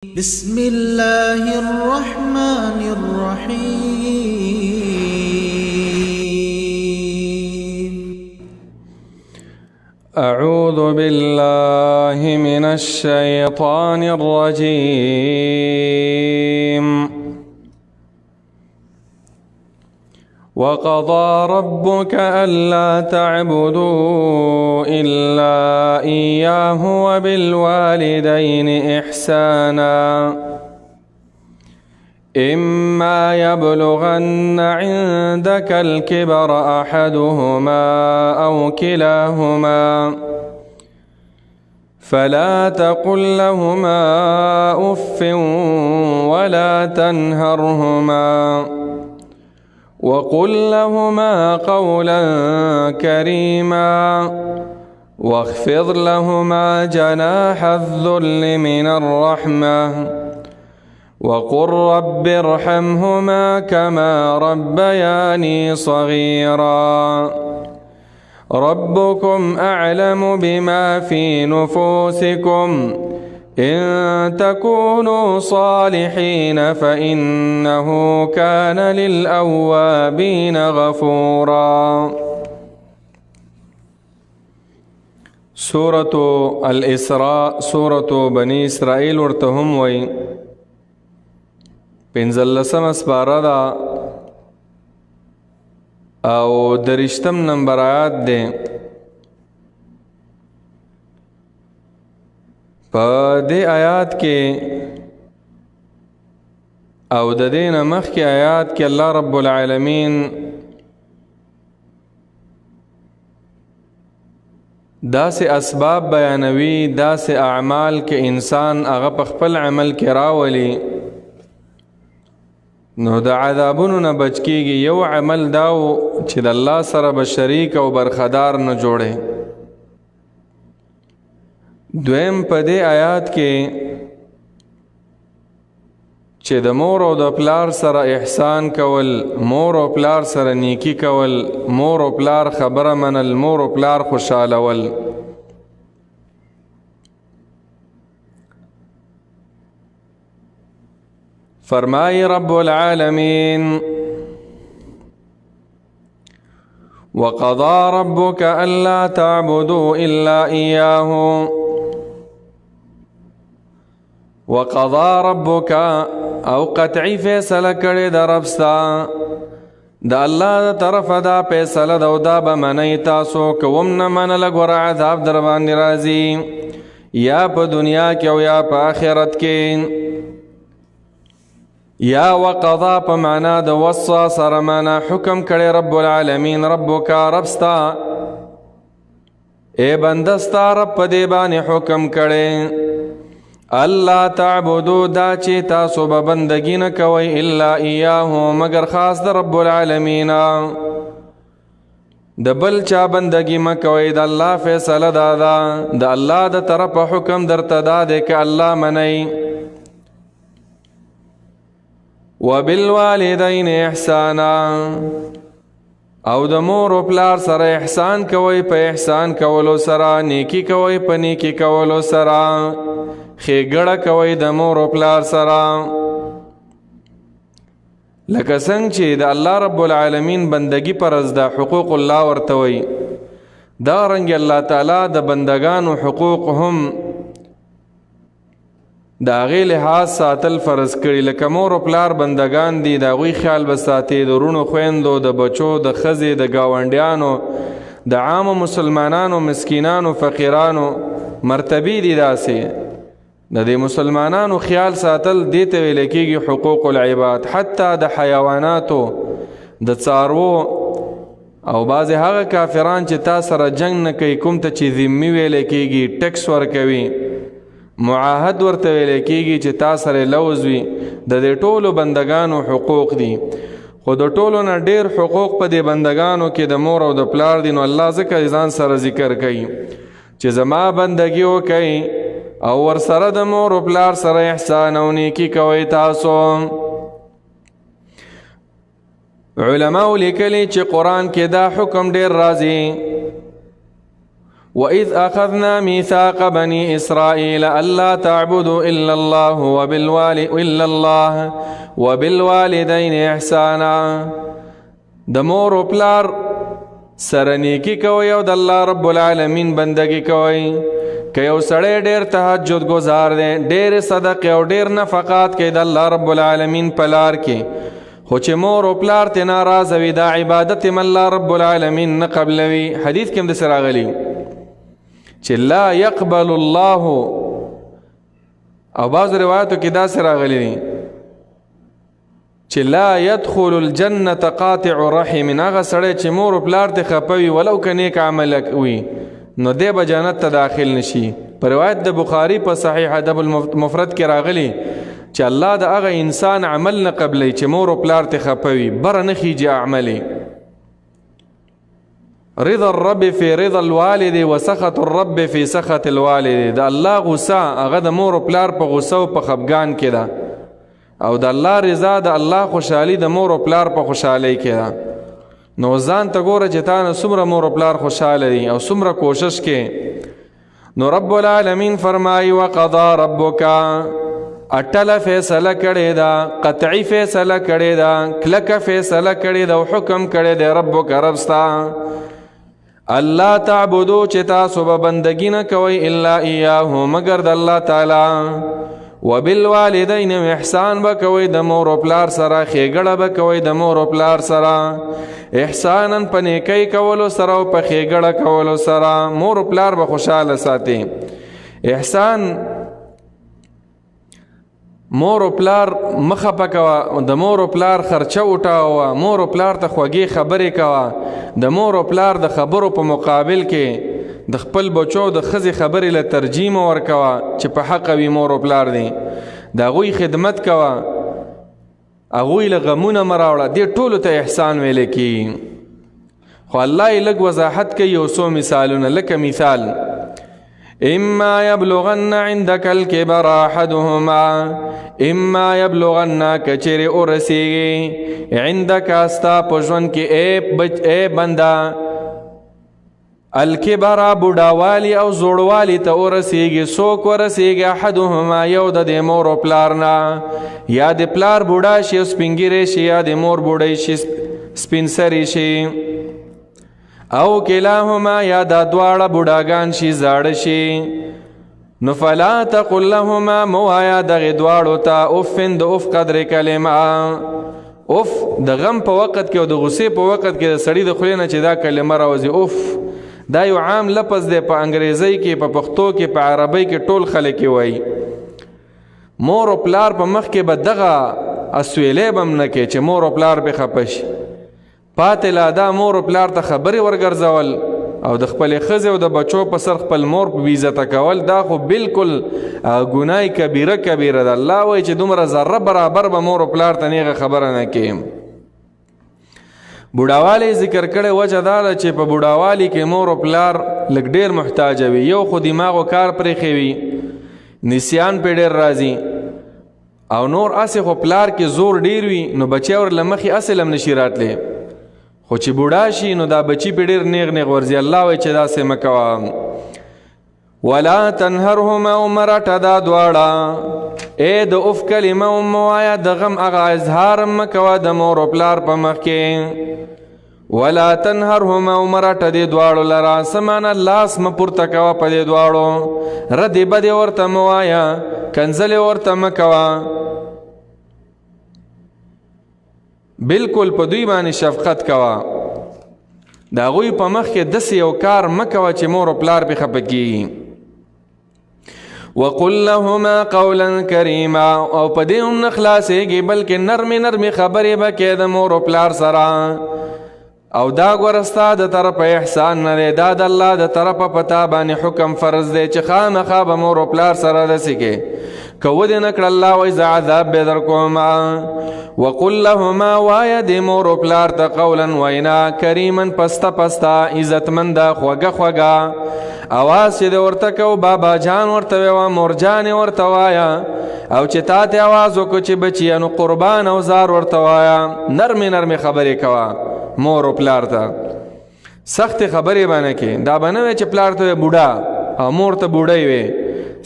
بسم الله الرحمن الرحيم. أعوذ بالله من الشيطان الرجيم. وقضى ربك ألا تعبدوا إلا إياه وبالوالدين إحسانا إما يبلغن عندك الكبر أحدهما أو كلاهما فلا تقل لهما أف ولا تنهرهما وقل لهما قولا كريما واخفض لهما جناح الذل من الرحمة وقل رب ارحمهما كما ربياني صغيرا ربكم أعلم بما في نفوسكم إن تكونوا صالحين فإنه كان للأوابين غفورا. سورة الإسراء سورة بني إسرائيل ورتهم وي پنځلسم اسپاره ده او درشتم نمبر آیات ده. په دې آیات کې او د دې نه مخکې آیات کې الله رب العالمین داسې اسباب بیانوي، داسې اعمال کې انسان هغه په خپل عمل کې راولي نو د عذابونو نه بچ کېږي. یو عمل داو چې د الله سره به شریک او برخدار نه جوړي. دویم په دې آیات کې چې د مور او د پلار سره احسان کول، مور او پلار سره نیکی کول، مور او پلار خبره منل، مور او پلار خوشالول. فرمای رب العالمین وقضى ربك ألا تعبدوا إلا إياه وقضى ربك او قطعی فیصله کړي د رب ستا د الله طرف دا فیصله دا او دا به منئ تاسو کوم نه منله ګوره عذاب در باندې راځي یا په دنیا کې او یا په آخرت کې. یا وقضا په معنا د وصا سره معنا حکم کړي رب العالمین ربک رب ستا ای بنده ستا رب په دې باندې حکم کړي الله تعبدو دا چې تاسو به بندگی نه کوئ الا ایاه مگر خاص د رب العالمین د بل چا بندگی مه کوئ. د الله فیصله دا ده، د الله د طرفه حکم درته دا دی که الله منئ. وبالوالدین احسانا او د مور او پلار سره احسان کوئ، په احسان کولو سره نیکی کوئ، په نیکی کولو سره ښېګړه کوئ د مور او پلار سره. لکه څنګه چې د الله رب العالمین بندگی پرز ده حقوق الله ورته وی، دا رنګ الله تعالی د بندگانو حقوق هم د هغې لحاظ ساتل فرض کړي. لکه مور او پلار بندگان دي، د هغوی خیال به ساتي، د وروڼو خویندو، د بچو، د ښځې، د ګاونډیانو، د عامو مسلمانانو، مسکینانو، فقیرانو مرتبې دي. داسې د دې مسلمانانو خیال ساتل دې ته ویل کېږي حقوق العباد. حتی د حیواناتو، د څاروو او بعضې هغه کافران چې تا سره جنگ نه کوي، کوم ته چې ذمي ویل کېږي، ټکس ورکوي، معاهد ورته ویل کېږي چې تا سره لوز وي، د دې ټولو بندگانو حقوق دي. خو د ټولو نه ډېر حقوق په دې بندگانو کې د مور او د پلار دي. نو الله ځکه ځان سره ذکر کوي چې زما بندگی وکئ او ورسره د مور او پلار سره احسان او نیکی کوئ. تاسو علماء لیکلي چې قرآن کې دا حکم ډېر راځي وَإِذْ أَخَذْنَا مِيثَاقَ بَنِي إِسْرَائِيلَ أَلَّا تَعْبُدُوا إِلَّا اللَّهَ وَبِالْوَالِدَيْنِ إِحْسَانًا. د مور او پلار سره نیکی کوئ او د الله رب العالمین بندگی کوئ. که یو سړی ډیر تهجد گزار دی، ډیر صدقې او ډیر نفقات کوي د الله رب العالمین په لار کې، خو چې مور او پلار ته ناراضه وي دا عبادت هم الله رب العالمین نه قبلوي. حدیث کې هم داسې راغلي چې لا يقبل الله، او بعض روایتو کې داسې راغلي چې لا يدخل الجنة قاطع رحم. هغه سړی چې مور او پلار ته خپوي ولو که نیک عمل وي نو دی به جنت ته داخل نشي. په روایت د بخاری په صحیح ادب المفرد کې راغلی چې الله د هغه انسان عمل نه قبلی چې مور او پلار ته خپوي، بره نه خیجي عملي. رضا الرب فی رضا الوالد وسخط الرب فی سخط الوالد. د الله غصه هغه د مور او پلار په غصه او په خفګان کې ده، او د الله رضا د الله خوشحالي د مور او پلار په خوشحالۍ کې ده. نو ځان ته ګوره چې تا نه څومره مور او پلار خوشحاله دي او څومره کوشش کې. نو رب العالمین فرمایي وقضا ربک، اټله فیصله کړې ده، قطعي فیصله کړې ده، کلکه فیصله کړې ده او حکم کړی دی ربک رب ستا الله تعبدو چې تاسو به بندګي نه کوئ الا ایاه مگر د الله تعالی، وبالوالدین احسان به کوئ د مور او پلار سره، ښېګړه به کوئ د مور او پلار سره، احسانا په نیکۍ کولو سره او په ښېګړه کولو سره مور او پلار به خوشحاله ساتي. احسان مور او پلار مخه پکوه، د مور او پلار خرچه وټاوه، مور او پلار ته خوږې خبرې کوه، د مور او پلار د خبرو په مقابل کې د خپل بچو د ښځې خبرې له ترجیح ورکوه چې په حقه وي مور او پلار دی، د هغوی خدمت کوه، هغوی له غمونه مه راوړه. دې ټولو ته احسان ویلی کېږي. خو الله یې لږ وضاحت کوي، یو څو مثالونه. لکه مثال اما یبلغن عندک الکبر احدهما، اما یبلغن کچری ورسیږي عندک استا په ژوند کې اے بنده الکبر بوډاوالی او زوړوالی ته ورسیږي. څوک ورسیږي؟ احدهما یو د دې مور او پلار نه، یا د پلار بوډا شي او سپینګیری شي، یا د مور بوډۍ شي سپین سری شي، او کلاهما یا دا دواړه بوډاګان شي زاړه شي. نو فلا تقل لهما موایا دغې دواړو ته افن د اف قدر کلمه. اف د غم په وخت کې او د غصې په وخت کې د سړي د خولې نه چې دا کلمه راوځي اف، دا یو عام لفظ دی په انګریزۍ کې، په پښتو کې، په عربۍ کې ټول خلک یې وایي. مور او پلار په مخ کې به دغه اسویلی به هم نه کوي چې مور او پلار پې خفه شي. پاتې لا دا مور او پلار ته خبرې ورګرځول او د خپلې ښځې او د بچو په سر خپل مور په بېعزته کول، دا خو بالکل ګناه کبیره کبیره ده. الله وایي چې دومره ذره برابر به مور او پلار ته نیغه خبره نه کوي. بوډاوالی ذکر کړی، وجه دا ده چې په بوډاوالي کې مور او پلار لږ ډېر محتاجه وي. یو خو دماغو کار پرېښی وي، نسیان پې ډېر راځي، او نور اسې خو پلار کې زور ډېر وي نو بچی ورله مخې اصل هم نشي راتلی. خو چې بوډا شي نو دا بچی پې ډېر نیغ نیغ ورځي. الله وایي چې داسې مه کوه. ولا تنهرهما ومرټه دا دواړه، ای د اف کلمه مه وایه، د غم هغه اظهار مه کوه د مور او پلار په مخ کې. ولا تنهرهما ومرټه دې دواړو لره، څه معنی لاس مه پورته کوه په دې دواړو، ردې بدې ورته مه وایه، کنځلې ورته مه کوه. بالکل په دوی باندې شفقت کوه، د هغوی په مخ کې داسې یو کار مه کوه چې مور او پلار پې خفه کېږي. وقل لهما قولا کریما، او په دې هم نه خلاصېږي بلکې نرمې نرمې خبرې به کوې د مور او پلار سره. او دا ګوره ستا د طرفه احسان نه دی، دا د الله د طرفه په تا باندې حکم فرض دی چې خامخا به مور او پلار سره داسې کې. که ودې نه کړه الله وایي زه عذاب به در کومه. وقل لهما وایه د مور او پلار ته قولا وینا کریما پسته پسته عزتمنده خوږه خوږه. اواز چې د ورته کو بابا جان ورته ویوه، مور جانې ورته وایه، او چې تا ته اواز وکړو چې بچیه نو قربان او زار ورته وایه. نرمې نرمې خبرې کوه مور او پلار ته. سخت خبرې باندې کې دا بنوي چې پلار ته بوډا او مور ته بوډۍ وي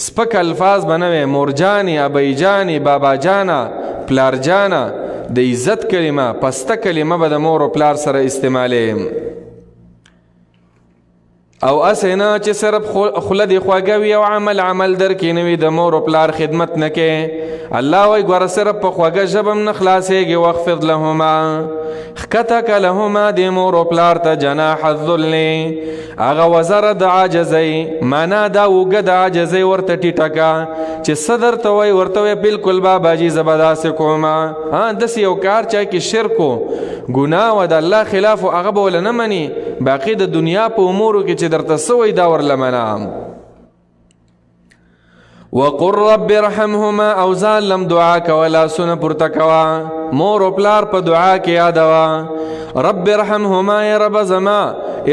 سپک الفاظ بنوي مورجانی ابي جانی بابا جانا پلار جانا د عزت کلمه پسته کلمه به د مور او پلار سره استعمالې او اسنه چې صرف خله دی خواږوي او عمل در کې نوي د مور او پلار خدمت نه کې الله وای ګور صرف په خواږه ژبم نه خلاصيږي واخفض لهما خکتک لهما د مور او پلار ته جناح الذل هغه وزر د عاجزي معنا دا وګه د عاجزي ورته ټیټکا چې صدر ته وای ورته بالکل بابا جی زبدا سے کوما ها دس یو کار چا کې شرکو ګناه و د الله خلاف هغه بول نه مني باقی د دنیا په امورو کې چې درته سوی دا ورلمنا وقر رب ارحمهما او ظالم دعا کولا سن پرتکوا مور او پلار په دعا کې یادوا رب ارحمهما یا رب زما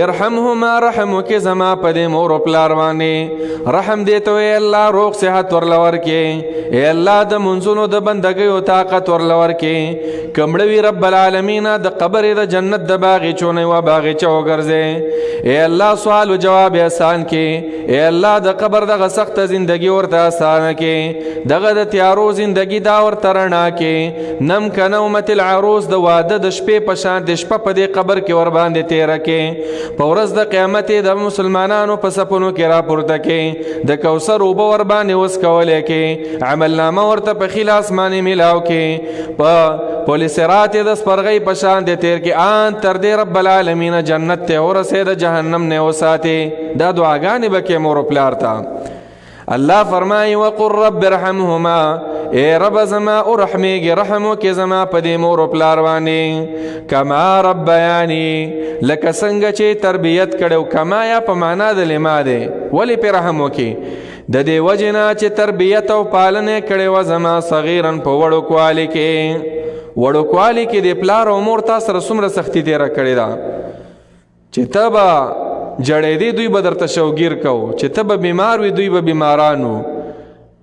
ارحمهما رحمك زما په دې مور او پلار باندې رحم دې ته ای الله روغ صحت ورلور کې ای الله د منځونو د بندګۍ او طاقت ورلور کې کمړوي رب العالمین د قبر د جنت د باغې چونه و باغې چو ګرځي ای الله سوال او جواب آسان کې ای الله د قبر د سخت ژوندۍ ورته آسان کې دغه د تیارو ژوندۍ دا ورته رڼا کې نم کنومت العروس د واده د شپې په شان د شپه په دې قبر کې ور باندې تیر کې په ورځ د قیامت د مسلمانانو په سپونو کې راپورته کې د کوثر اوبه ور باندې وس کولې کې عمل نامه ورته په خیل اسماني ملاو کې په پولیس رات د سپرغې په شان د تیر کې ان تر دې رب العالمین جنت ته ورسه د جهنم نه وساتي دا دعاګانې بکې مور پلار ته الله فرمای وقر رب ارحمهما اے رب زما ارحمېږي رحم وکې زما په دې مور او پلار باندې کما ربیانی لکه څنګه چې تربیت کړو کما یا په معنا د لما دی ولی په رحم وکې د دې وجنا چې تربیت او پالنه کړو زما صغیرن په وړو کوالی کې د پلار او مور تاسو سره څومره سختی تیرا کړی دا چې تبا جړې دی دوی به درته شوګیر کو چې ته به بیمار وي دوی به بیمارانو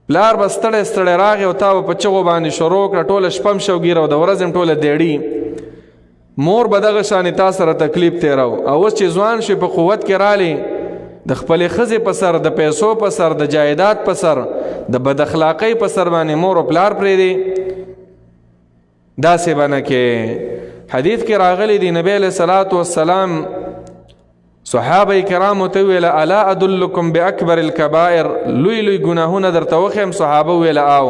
پلار به ستړی راغی او تا به په چغو باندې شروع کړه ټوله شپم شوګیر او د ورځ ټوله دیړي مور به دغه شانې تا سره تکلیف تیرو او اوس چې ځوان شي په قوت کې رالی د خپلې ښځې په سر د پیسو په سر د جایداد په سر د بد اخلاقۍ په سر باندې مور او پلار پرېږدي داسې به نه کې حدیث کې راغلی دی نبی علیه الصلاة والسلام صحابه کرام ته ویل الا ادلکم باکبر الکبائر لوی لوی گناهونه درته وخم صحابه ویل او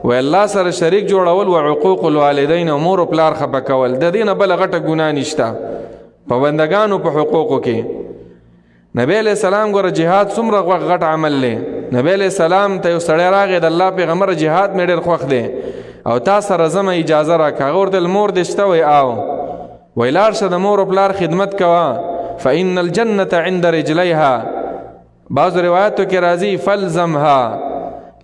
و الله سره شریک جوړول او عقوق الوالدین او مور او پلار خپه کول د دینه بل غټه ګناه نشته په بندگانو په حقوقو کې نبی علیہ السلام ګوره جهاد څومره غټ عمل لې نبی علیہ السلام ته یو سړی راغی د الله پیغمبر جهاد مې ډېر خوښ دی او تا سره زما اجازه راکړه ورته مور دې شته وی او وی لاړ شه د مور او پلار خدمت کوه فإن الجنة عند رجليها بعض روایتو کې راځي فلزمها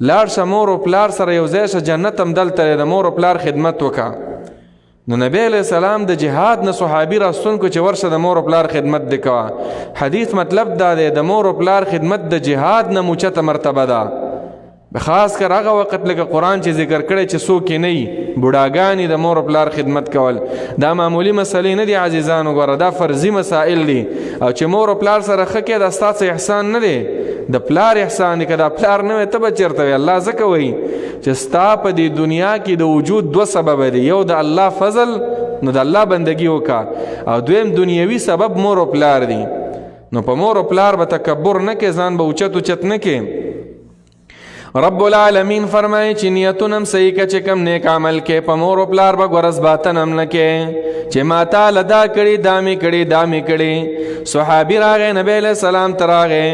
لاړ شه مور او پلار سره یو ځای شه جنت هم دلته د مور او پلار خدمت وکا نو نبی علیہ السلام د جهاد نه صحابي راستون کو چې ورشه د مور او پلار خدمت وکوا حدیث مطلب دا دی د مور او پلار خدمت د جهاد نه موچته مرتبه ده خاص کر هغه وخت لکه قرآن چې ذکر کړي چې څوک نه بوډاګانی د مور او پلار خدمت کول دا معمولی مسلې نه دي عزیزانو ګوره دا فرضي مسائل دي او چې مور او پلار سره ښه کې دا ستاسو احسان نه دی د پلار احسان دی که دا پلار نه وي ته به چېرته وي الله ځکه وایي چې ستا په دې دنیا کې د وجود دوه سبب دی یو د الله فضل نو د الله بندگی وکړه او دویم دنیوي سبب مور او پلار دی نو په مور او پلار به تکبر نه کې ځان به اوچت نه کې رب العالمین فرمائے چې نیتونم صحیح که چې کم نیک عمل کې په مور او پلار به ګورز باطن هم نه کې چې ما تا لدا کړي دامي کړي صحابي راغی نبی علیہ السلام ته راغی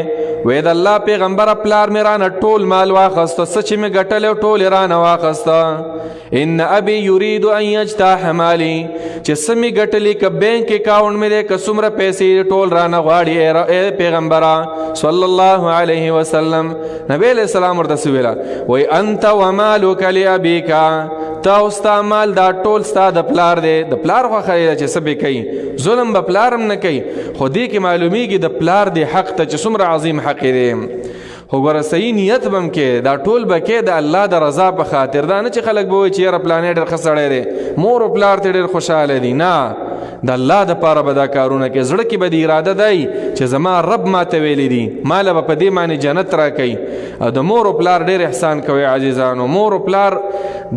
وې د الله پیغمبر پلار مې رانه ټول مال واخسته څه چې مې ګټلی ټول یې رانه واخسته ان ابي يريد ان يجتاح مالي چې څه مې ګټلي که بینک اکاونټ مې دی که څومره پیسې ټول رانه غواړي ای پیغمبره صلی الله علیه وسلم نبی علیہ السلام ورته ویلا وای انت ومالک لابیک تا او ستا مال دا ټول ستا د پلار دی د پلار خو خیره چې سبې کوي ظلم به پلارم نه کوي خو دې کې معلومیږي د پلار دی حق ته چې څومره عظیم حق دی خو ګوره صحیح نیت بم کې دا ټول به کې د الله د رضا په خاطر دا نه چې خلک به وایي چې یاره پلانې ډېر ښه سړی دی مور او پلار ته ډېر خوشحاله دي نه د الله دپاره به دا کارونه کوي، زړه کې به د اراده دی چې زما رب ماته ویلی دي ماله به په دې باندې جنت راکوي. او د مور و پلار ډېر احسان کوي عزیزانو، مور و پلار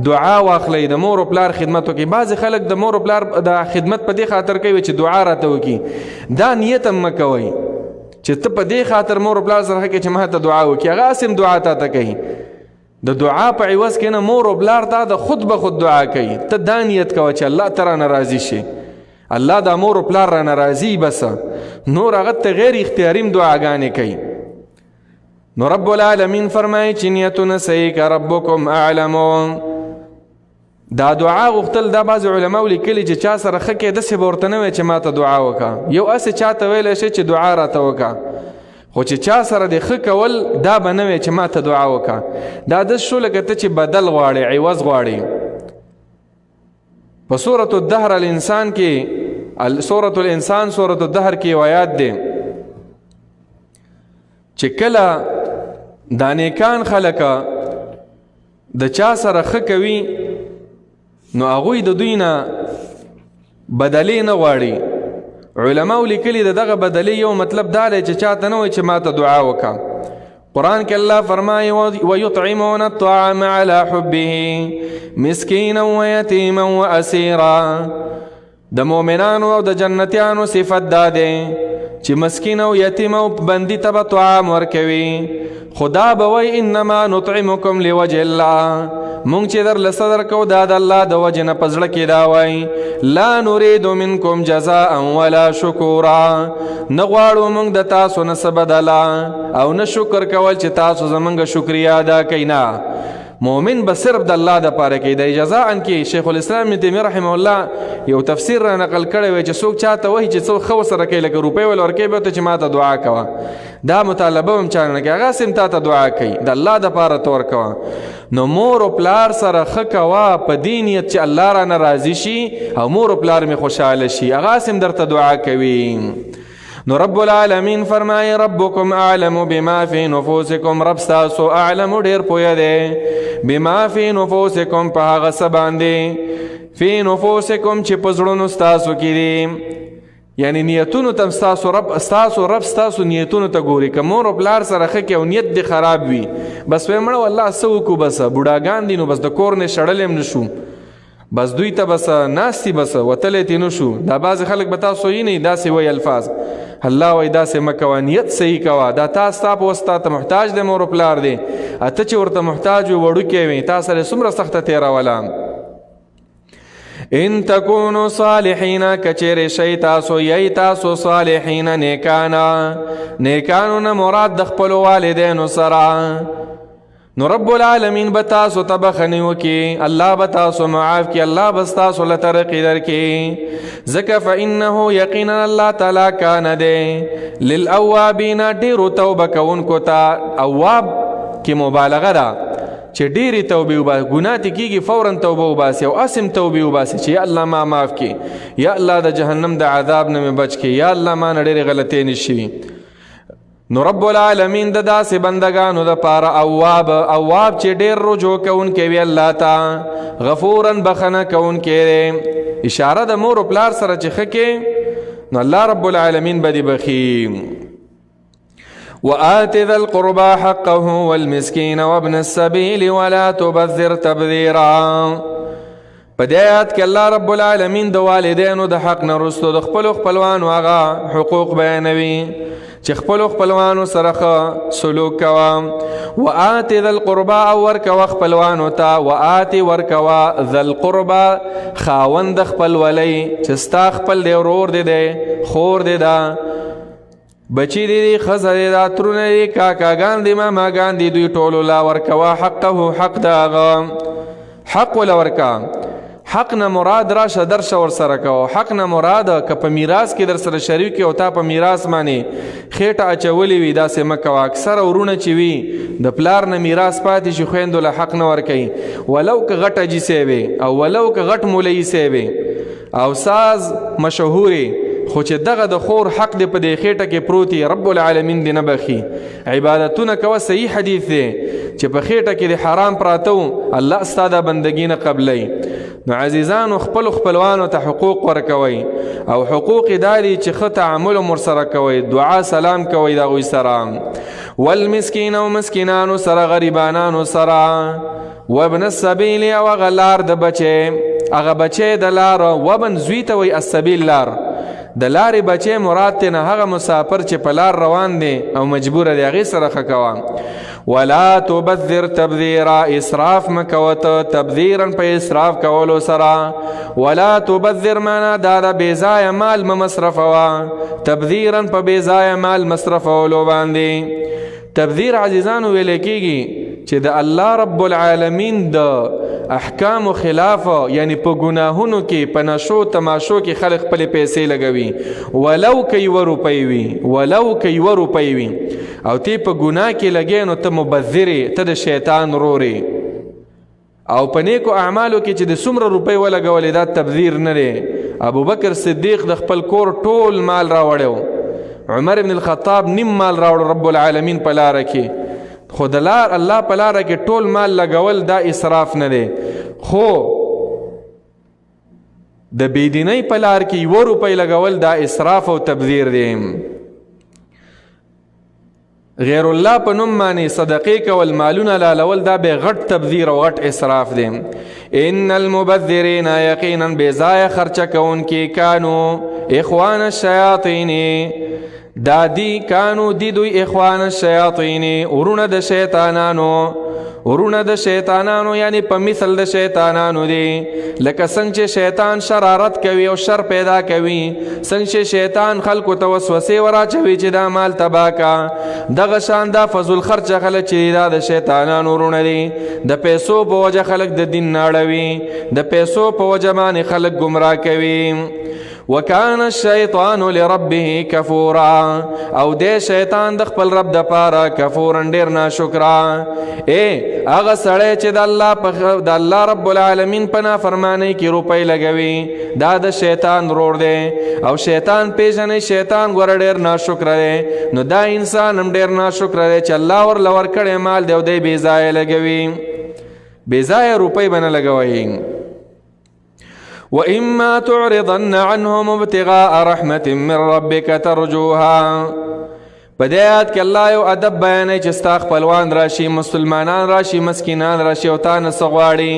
دعا واخلئ، د مور و پلار خدمت وکړئ. بعضې خلک د مور و پلار د خدمت په دې خاطر کوي چې دعا راته وکړي، دا نیت هم مه کوئ چې ته په دې خاطر مور و پلار سره کې چې ما ته دعا وکړي، هغه هسې هم دعا تا ته کوي. د دعا په عوض کې نه مور و پلار تا د خود به خود دعا کوي. ته دا نیت کوه چې الله ته رانه راضي شي، الله دا مور و پلار رانه راضي بس، نور هغه ته غیر اختیاري هم دعاګانې کوي. نو رب العالمین فرمایي چې نیتونه صحیح که ربکم اعلمو. دا دعا غوښتل دا بعضې علماو لیکلي چې چا سره ښه کې داسې به ورته نه وی چې ما ته دعا وکړه، یو هسې چا ته ویلی شي چې دعا راته وکړه، خو چې چا سره د ښه کول دا به نه وی چې ما ته دعا وکړه. دا داسې شو لکه ته چې بدل غواړې، عوض غواړې. په سورة الدهر الانسان کې سورة الانسان سورة الدهر کې یو آیات دی چې کله دا نیکان خلکه د چا سره ښه کوي نو هغوی د دوی نه بدلې نه غواړي. علماو لیکلي د دغه بدلې یو مطلب دا دی چې چاته نه وایي چې ما ته دعا وکړه. قرآن کې الله فرمایي ويطعمون الطعام على حبه مسکینا ویتیما واسیرا. د مؤمنانو او د جنتیانو صفت دا دی چې مسکین او یتیم او بندي ته به طعام ورکوي، خدا به وایي انما نطعمکم لوجه الله، مونږ چې در لصدر کو دا د الله د وجه نه په زړه کې دا وایي لا نريد منکم جزاء ولا شکورا، نه غواړو مونږ د تاسو نه څه بدله او نه شکر کول چې تاسو زمونږ شکریا ادا کوئ. نه، مؤمن به صرف د الله دپاره کوي. د جزاء کې شیخ الاسلام ابن تیمیه رحمه الله یو تفسیر را نقل کړی وی چې څوک چاته وایي چې څوک ښه ورسره کوي لکه روپۍ ول ورکوي به ته چې ما ته دعا کوه، دا مطالبه هم چا نه کوي، هغه هسې هم تا ته دعا کوي، د الله دپاره ته ورکوه. نو مور و پلار سره ښه کوه په دې نیت چې الله رانه راضي شي او مور و پلار مې خوشحاله شي، هغه هسې هم درته دعا کوي. نو رب العالمین فرمایي ربکم اعلم بما فی نفوسکم، رب ستاسو اعلم ډېر پوهه دی بما فی نفوسکم په هغه څه باندې فی نفوسکم چې په زړونو ستاسو کې دي، یعنی نیتونو ته ستاسو رب ستاسو نیتونو ته ګوري. که مور و پلار سره ښه کې او نیت دې خراب وي بس وایي مړه والله څه وکړو، بس بوډاګان دي نو بس د کور نه شړلی هم نه شو، بس دوی ته بس ناستي بس وتلی تې نه شو. دا بعضې خلک به تاسو یې نه داسې وایي الفاظ، الله وایي داسې مه کوه، نیت صحیح کوه. دا تا ستا په وستا ته محتاج دی مور و پلار دی، ته چې ورته محتاج وي وړوکی وي تا سره څومره سخته تېروله. ان تکونو صالحین کچیر شی تاسو یی تاسو صالحین نیکانو نه مراد د خپلو والدینو سره، نو رب العالمین به تاسو ته بخښنې وکړي، الله به تاسو معاف کړي، الله به ستاسو له ترقي درکړي. ځکه فانه یقینا الله تعالی کان دی للاوابین ډېرو توبه کوونکو ته. اواب کې مبالغه ده چې ډېرې توبې وباسي، ګناه ته کېږي فورا توبه وباسي او اسم توبې وباسي چې یا الله ما معاف کړي، یا الله د جهنم د عذاب نه مې بچ کړي، یا الله ما نه ډېرې غلطۍ نه شوي. نو رب العالمین د داسې بندگانو دپاره اواب چې ډېر رجوع کوونکی وي الله ته، غفورا بخنه کوونکی دی. اشاره د مور و پلار سره چې ښه کې نو الله رب العالمین به دې بخي. وآت ذا القربى حقه والمسكين وابن السبيل ولا تبذر تبذيرا. په دې آیات کې الله رب العالمین د والدینو د حق نه وروسته د خپلو خپلوانو هغه حقوق بیانوي چې خپلو خپلوانو سره ښه سلوک کوه. وآت ذا القربى او ورکوه خپلوانو ته، وآت ورکوه ذا القربى خاوند خپل ولی چې ستا خپل دی، ورور دی دی، خور دی ده، بچی دی ښځه دی ده، ترونه دی، کاکاګان دی، ماماګان دی، دوی ټولو لا ورکوه حقه حق د هغه، حق وله ورکه. حق نه مراد راشه درشه ورسره کوه. حق نه مراد که په میراث کې در سره شریک او تا په میراث باندې خېټه اچولې وي داسې مه کوه. اکثره ورونه چې وي د پلار نه میراث پاتې شي خویندو له حق نه ورکوي، ولو که غټ اجیسی وي او ولو که غټ مولویسی وي او ساز مشهوري، خو چې دغه د خور حق دی په دې خېټه کې پروتي رب العالمین دې نه بخي. عبادتونه کوه، صحیح حدیث دی چې په خېټه کې د حرام پراته و الله ستا دا بندګي نه قبلی. نو عزیزانو خپل خپلوانو ته حقوق ورکوي او حقوق داري چې ښه تعامل ورسره کوي، دعا سلام کوي د هغوی سره. والمسکین او مسکینانو سره، غریبانانو سره. وابن السبیل او هغه لار د بچې، هغه بچې د لار. وابن زوی ته وایي السبیل لار، د لارې بچې مراد ته نه هغه مسافر چې په لار روان دی او مجبوره دی، هغې سره ښه کوه. ولا تبذر تبذیرا، اسراف مکوته، تبذیرا په اسراف کولو سره. ولا تبذر معنا دا د بېځایه مال مه مصرفوه، تبذیرا په بېځایه مال مصرفولو باندې. تبذیر عزیزانو ویل کېږي چې د الله رب العالمین د احکام خلاف، یعنی په ګناهونو کې، په نشو تماشو کې خلق خپلې پیسې لګوي، ولو که 1 روپۍ وي، ولو که 1 روپۍ وي، او تی په ګناه کې لګې نو ته مبذرې، ته د شیطان رورې. او په نیکو اعمالو کې چې د څومره روپۍ ولګولې دا تبذیر نه دی. ابوبکر صدیق د خپل کور ټول مال راوړی، عمر بن الخطاب نیم مال راوړ رب العالمین په لاره کې. خو د الله په لاره کې ټول مال لګول دا اسراف نه دی، خو د بېدینۍ په لار کې 1 روپۍ لګول دا اسراف او تبذیر دی. غیر الله په نوم باندې صدقې کول، مالونه لالول، دا به غټ تبذیر او غټ اسراف دی. ان المبذرین، یقینا بېځایه خرچه کوونکي، کانو اخوان الشیاطین، دا دی کانو دی دوی اخوان الشیاطین، ورونه د شیطانانو، ورونه د شیطانانو یعنی په مثل د شیطانانو دی. لکه څنګه چې شیطان شرارت کوي او شر پیدا کوي، څنګه چې شیطان خلکو ته وسوسې وراچوي چې دا مال تباه کا، دغه شان دا فضل خرچه خلک چې دا د شیطانانو ورونه دي. د پیسو په وجه خلک د دین نه اړوي، د پیسو په وجه باندې خلک گمراه کوي. وکان الشیطان لربه کفورا، او دې شیطان د خپل رب د پاره کفورن ډیر ناشکرا. هغه سړی چې د الله رب العالمین په نافرمانی کې روپۍ لګوي، دا د شیطان رور دی. او شیطان پیژنې، شیطان ګوره ډیر ناشکره دی، نو دا انسان هم ډیر ناشکره دی چې الله ورله ورکړی مال دی او دی بېځایه لګوي. بېځایه روپۍ به نه لګوئ. وَإِمَّا تُعْرِضَنَّ عَنْهُمُ ابْتِغَاءَ رَحْمَةٍ مِّن رَّبِّكَ تَرْجُوهَا. په دې آیات کې الله یو ادب بیانوي چې ستا خپلوان راشي، مسلمانان راشي، مسکینان راشي او تا نه څه غواړي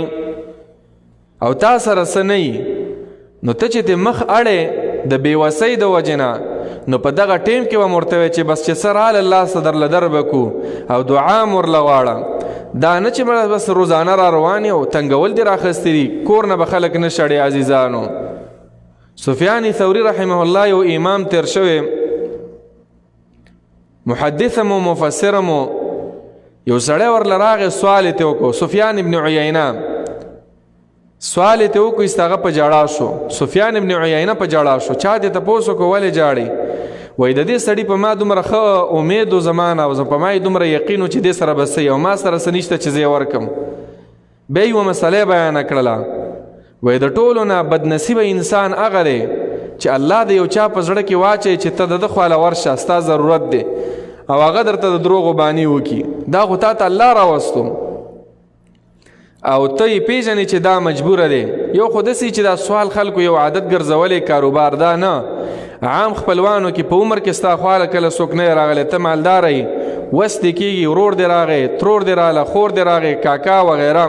او تا سره څه نه وي، نو ته چې ته مخ اړې د بېوسۍ د وجې نه، نو په دغه ټیم کې به م ورته وی چې بس چې څه راله الله څه درله در به کو او دعا م ورله غواړه. دا نه چې بس روزانه را روان او تنګول دې راخستې دي، کور نه به خلک نه شړې. عزیزانو، سفیان ثوری رحمه الله یو امام تیر شوی، محدثم و مفسرم، یو سړی ورله راغی، سوال یې ته وکړو. سفیان ابن عیینه سوال یې ته وکړو، ایست هغه په ژړا شو. سفیان ابن عیینه په ژړا شو. چا دې تپوس وکړو ولې ژاړې؟ وای د دې سړي په ما دومره ښه امید و زمانه او په ما یې دومره یقین و چې دې سره به څه او ما سره څه نشته چې زه یې ورکم. بیا یې یوه مسله بیانه کړله، وای د ټولو نه بدنصیبه انسان هغه دی چې الله د یو چا په زړه کې واچوي چې ته د ده خواله ورشه، ستا ضرورت دی، او هغه درته د دروغو بانې وکړي. دا خو تا ته الله راوستو او ته یې پېژنې چې دا مجبوره دی. یو خو داسې چې دا سوال خلکو یو عادت ګرځولی کاروبار، دا نه عام خپلوانو کې په عمر کې ستا خواله کله څوک نه راغلی، ته مالدار یې، وس دې کېږي، ورور دې راغی، ترور دې راغله، خور دې راغی، کاکا وغیره،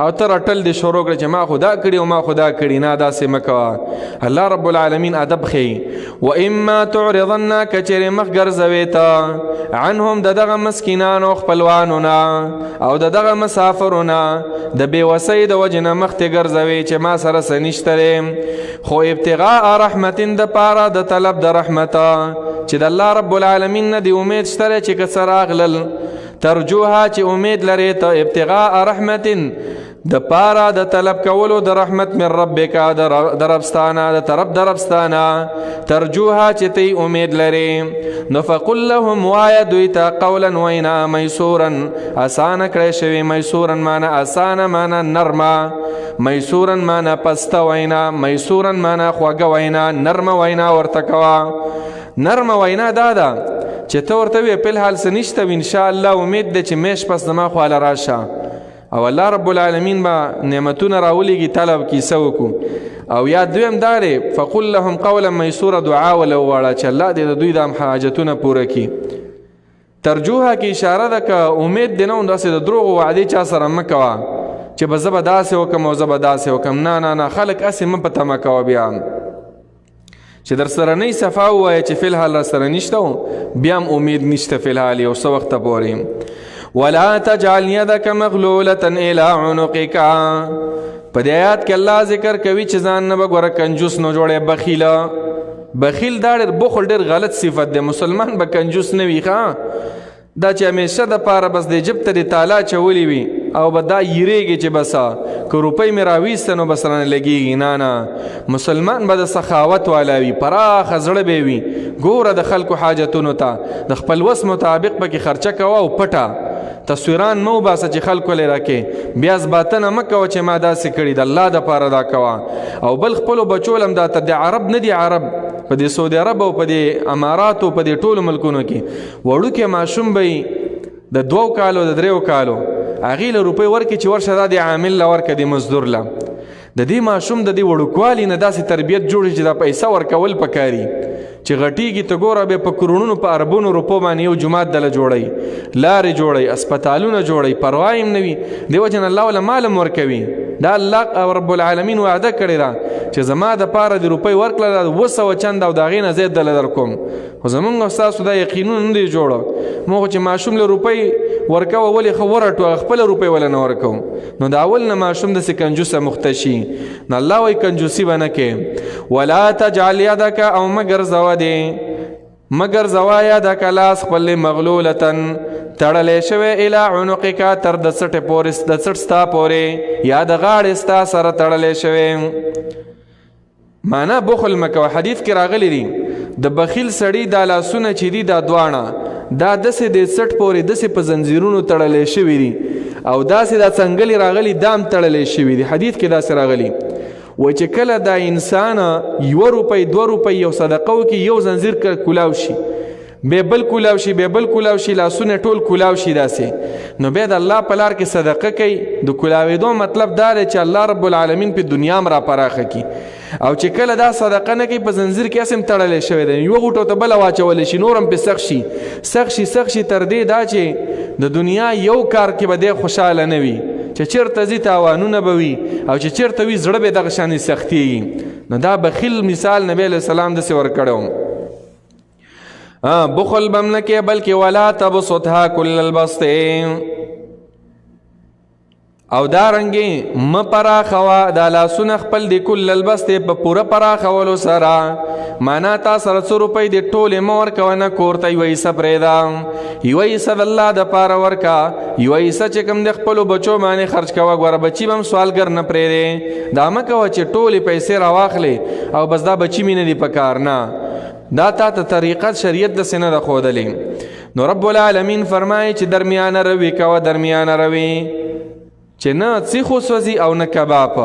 او ته رټل دې شروع کړه چې ما خو دا کړي او ما خو دا کړي. نه، داسې مه کوه. الله رب العالمین ادب ښیي. وإما تعرضن، که چېرې مخ ګرځوې ته عنهم د دغه مسکینانو خپلوانو نه او د دغه مسافرو نه، د بېوسۍ د وجې نه مخ ته ګرځوې چې ما سره څه نشته دی، خو ابتغاء رحمتین د پاره د طلب د رحمته، چې د الله رب العالمین نه د امید شته دی چې که څه راغلل، ترجوها چې امید لرې ته، ابتغاء رحمتین د پاره د طلب کولو د رحمت من ربک، د ربستانه، د طرف د ربستانه، ترجوها چې تی امید لرې. نو فقل لهم، وایه دوی ته، قولا وینا، میسورا اسانه کړی شوي، میسورا معنا اسانه، معنا نرمه، میسورا معنا پسته وینا، میسورا معنا خوږه وینا، نرمه وینا ورته کوه. نرمه وینا دا ده چې ته ورته وې په الحال څه نشته، انشاءالله امید ده چې میش پس زما خواله راشه، او الله رب العالمین با نعمتونه راولیږي طلب کیسه وکړو. او یا دویم دا دی فقل لهم قولا میسوره، دعا ولو وواړه چې الله دې د دوی د حاجتونه پوره کړي. ترجوها کې اشاره ده که امید دې نه و داسې د دروغو وعدې چا سره مه کوه چې به زه به داسې وکړم او زه به داسې وکړم. نه نه نه، خلک هسې مه په تمه کوه بیا چې در سره نه صفا ووایه چې فی الحال را سره نشته، بیا هم امید نشته فی الحال یو څه وخته پورې. ولا تجعل يدك مغلولة الى عنقك. په دې آیات کې الله ذکر کوي چې ځان نه به ګوره کنجوس نه جوړې، بخیله. بخیل دا ډېر بخل ډېر غلط صفت دی. مسلمان به کنجوس نه وي ښه، دا چې همیشه د پاره بس د جب ته د تالا چولی وي او به دا یریږي چې بسا که روپۍ مې راویسته نو بس رانه لګېږي. نه نه، مسلمان به د سخاوت والا وي، پراخه زړه به وي. ګوره د خلکو حاجتونو ته د خپل وس مطابق پکې خرچه کوه او پټه تصویران مو باسه چې خلکو لې راکې، بیا ځباتنه مه کوه چې ما داسې کړي، د الله دپاره دا کوه. او بل خپلو بچو لم دا د عرب نه دي، عرب په دې سعودي عرب او په دې اماراتو په دې ټولو ملکونو کې وړوکی ماشوم به د 2 کالو د 3 کالو هغې له روپۍ ورکړي چې ورشه دا د عامل له ورکړه د مزدور له. د دې ماشوم د دې وړوکوالي نه داسې تربیت جوړي چې دا پیسه ورکول پکاري چې غټیږي ته ګوره بیا په کرونونو په اربونو روپو باندې یو جومات دله جوړوي، لارې جوړوي، اسپتالونه جوړوي، پروا یې هم نه وي. دې وجه نه الله وله مال هم ورکوي. دا الله رب العالمین وعده کړې ده چې زما دپاره د روپۍ ورکړله 200 چند او د هغې نه زیات دله در کوم. خو زمونږ او ستاسو دا یقینونه نه دی جوړه. موږ خو چې ماشوم له روپۍ ورکوه ولې ښه ورټو، خپله روپۍ ولې نه ورکوو، نو د اول نه ماشوم داسې کنجوسه مخته شي. نو الله وایي کنجوسي به نه کې. ولا تجعل یدک، او مه ګرځوه دې، مه ګرځوه یدک لاس خپل مغلولتن تړلی شوی الی عنقک تر د څټې پورې، د څټ ستا پورې یا د غاړې ستا سره تړلی شوی. معنا بخل مه کوه. حدیث کې راغلی دي د بخیل سړي دا لاسونه چې دي دا دواړه دا داسې د څټ پورې داسې په زنځیرونو تړلی شوي دي او داسې دا څنګلې راغلي دام تړلی شوي دي. حدیث کې داسې راغلی و چې کله دا انسان 1 روپۍ 2 روپۍ یو صدقه وکړي، یو زنځیر کولاو شي، بیا بل کولاو شي، بیا بل کولاو شي، لاسونه ټول کولاو شي داسې، نو بیا د الله په لار کې صدقه کوي. د کولاوېدو مطلب دا دی چې الله رب العالمین په دنیا هم را پراخه کړي. او چې کله دا صدقه نه کوي په زنځیر کې اسم تړلی شوی دی، یو غوټو ته بله واچولی شي، نور هم پې سخت شي سخت شي سخت شي تر دې دا چې د دنیا یو کار کې به دی خوشحاله نه وي، چې چېرته ځي تاوانونه به وي او چې چېرته وي زړه به دغه شانې سختېږي. نو دا بخیل مثال نبی علیه السلام داسې ورکړی. بخل بم نه کې بلکې ولا تبسطها کل البسط، او دارنګې مه پراخوه دا لاسونه خپل د کل البسط په پوره پراخولو سره. معنا تا سره 100 روپۍ د ټولې مه ورکوه، نه کور ته یوه حصه پرېږده، یوه حصه د الله دپاره ورکه، یوه حصه چې کوم د خپلو بچو باندې خرچ کوه. ګوره بچي به هم سوالګر نه پرېږدې، دا مه کوه چې ټولې پیسې راواخلې او بس دا بچي مې نه دي په کار. نه، دا تا ته طریقت شریعت داسې نه ده ښودلې. نو رب العالمین فرمایي چې درمیانه روي کوه، درمیانه روي چې نه سیخ وسوځي او نه کباب،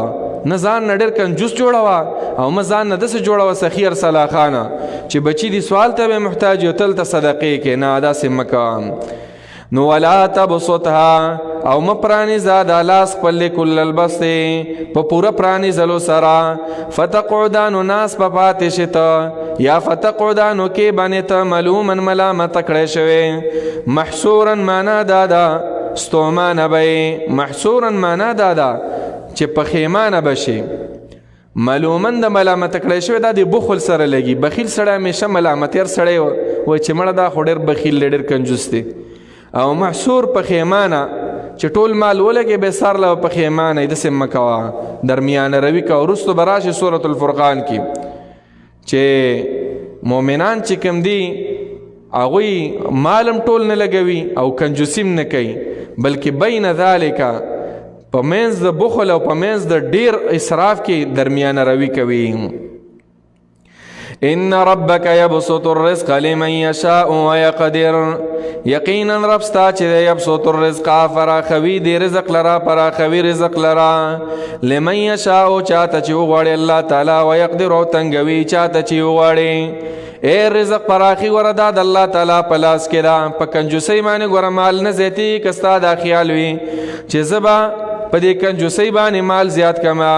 نه ځان نه ډېر کنجوس جوړوه او مه ځان نه داسې جوړوه سخي ارسلاخانه چې بچي دي سوال ته به محتاج یو تل ته صدقې کې. نه، داسې مه کوه. نو ولا تبسطها، او مه پرانیزه دا لاس خپل کل البسط په پوره پرانیزلو سره. فتقعدا، نو ناس په پاتې شي ته، یا فتقعدا نو کې باندې ته ملوما ملامته کړی شوی. محصورا معنا دا ده ستومانه به، محصورا معنا دا ده چې پښیمانه بشي. ملومن د ملامته کړی شوی دا د بخل سره لګي. بخیل سړی همیشه ملامتیر سړی وایي چې مړه دا خو ډېر بخیل دی، ډېر کنجوس دی. او محصور پښیمانه چې ټول مال ولګي به سر له پښیمانه داسې مه کوه، درمیانه روي کوه. وروستو به راشي سورة الفرقان کې چې مؤمنان چې کوم دي هغوی مالم ټول نه لګوي او کنجوسیم نه کوي، بلکې بین ذالک په منځ د بخل او په منځ د ډیر اسراف کې درمیانه روي کوي. ان ربک یبسط الرزق لمن یشاء ویقدر، یقینا رب ستا چې یبسط الرزق فراخوي د رزق لرا، پراخوي رزق لرا، لمن یشاء چاته چې وغواړي الله تعالی، ویقدر او تنګوي چاته چې وغواړي. اے رزق پراخي وردا د الله تعالی په لاس کې دا په کنجوسۍ باندې ګوره مال نه زیاتی کستا دا خیال وي چې زبا په دې کنجوسۍ باندې مال زیات کما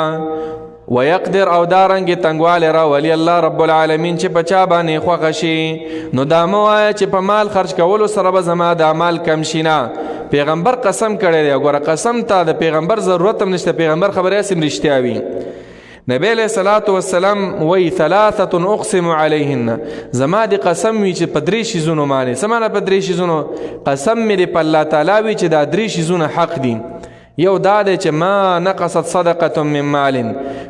ويقدر او دارنګ تنګواله را ولی الله رب العالمین چې بچا باندې خوښ شي نو دا مو وای چې په مال خرج کولو سره به زما د مال کم شینا پیغمبر قسم کړی دی ګوره قسم ته د پیغمبر ضرورت هم نشته پیغمبر خبره سم رښتیا وي نبی علیہ الصلوۃ والسلام وی ثلاثه اقسم علیهن زما دی قسم وی چې پدری شیزونو معنی سمانه پدری شیزونو قسم می دی په الله تعالی وی چې دا درې شیزونه حق دي یو دا دی چې ما نقصت صدقه من مال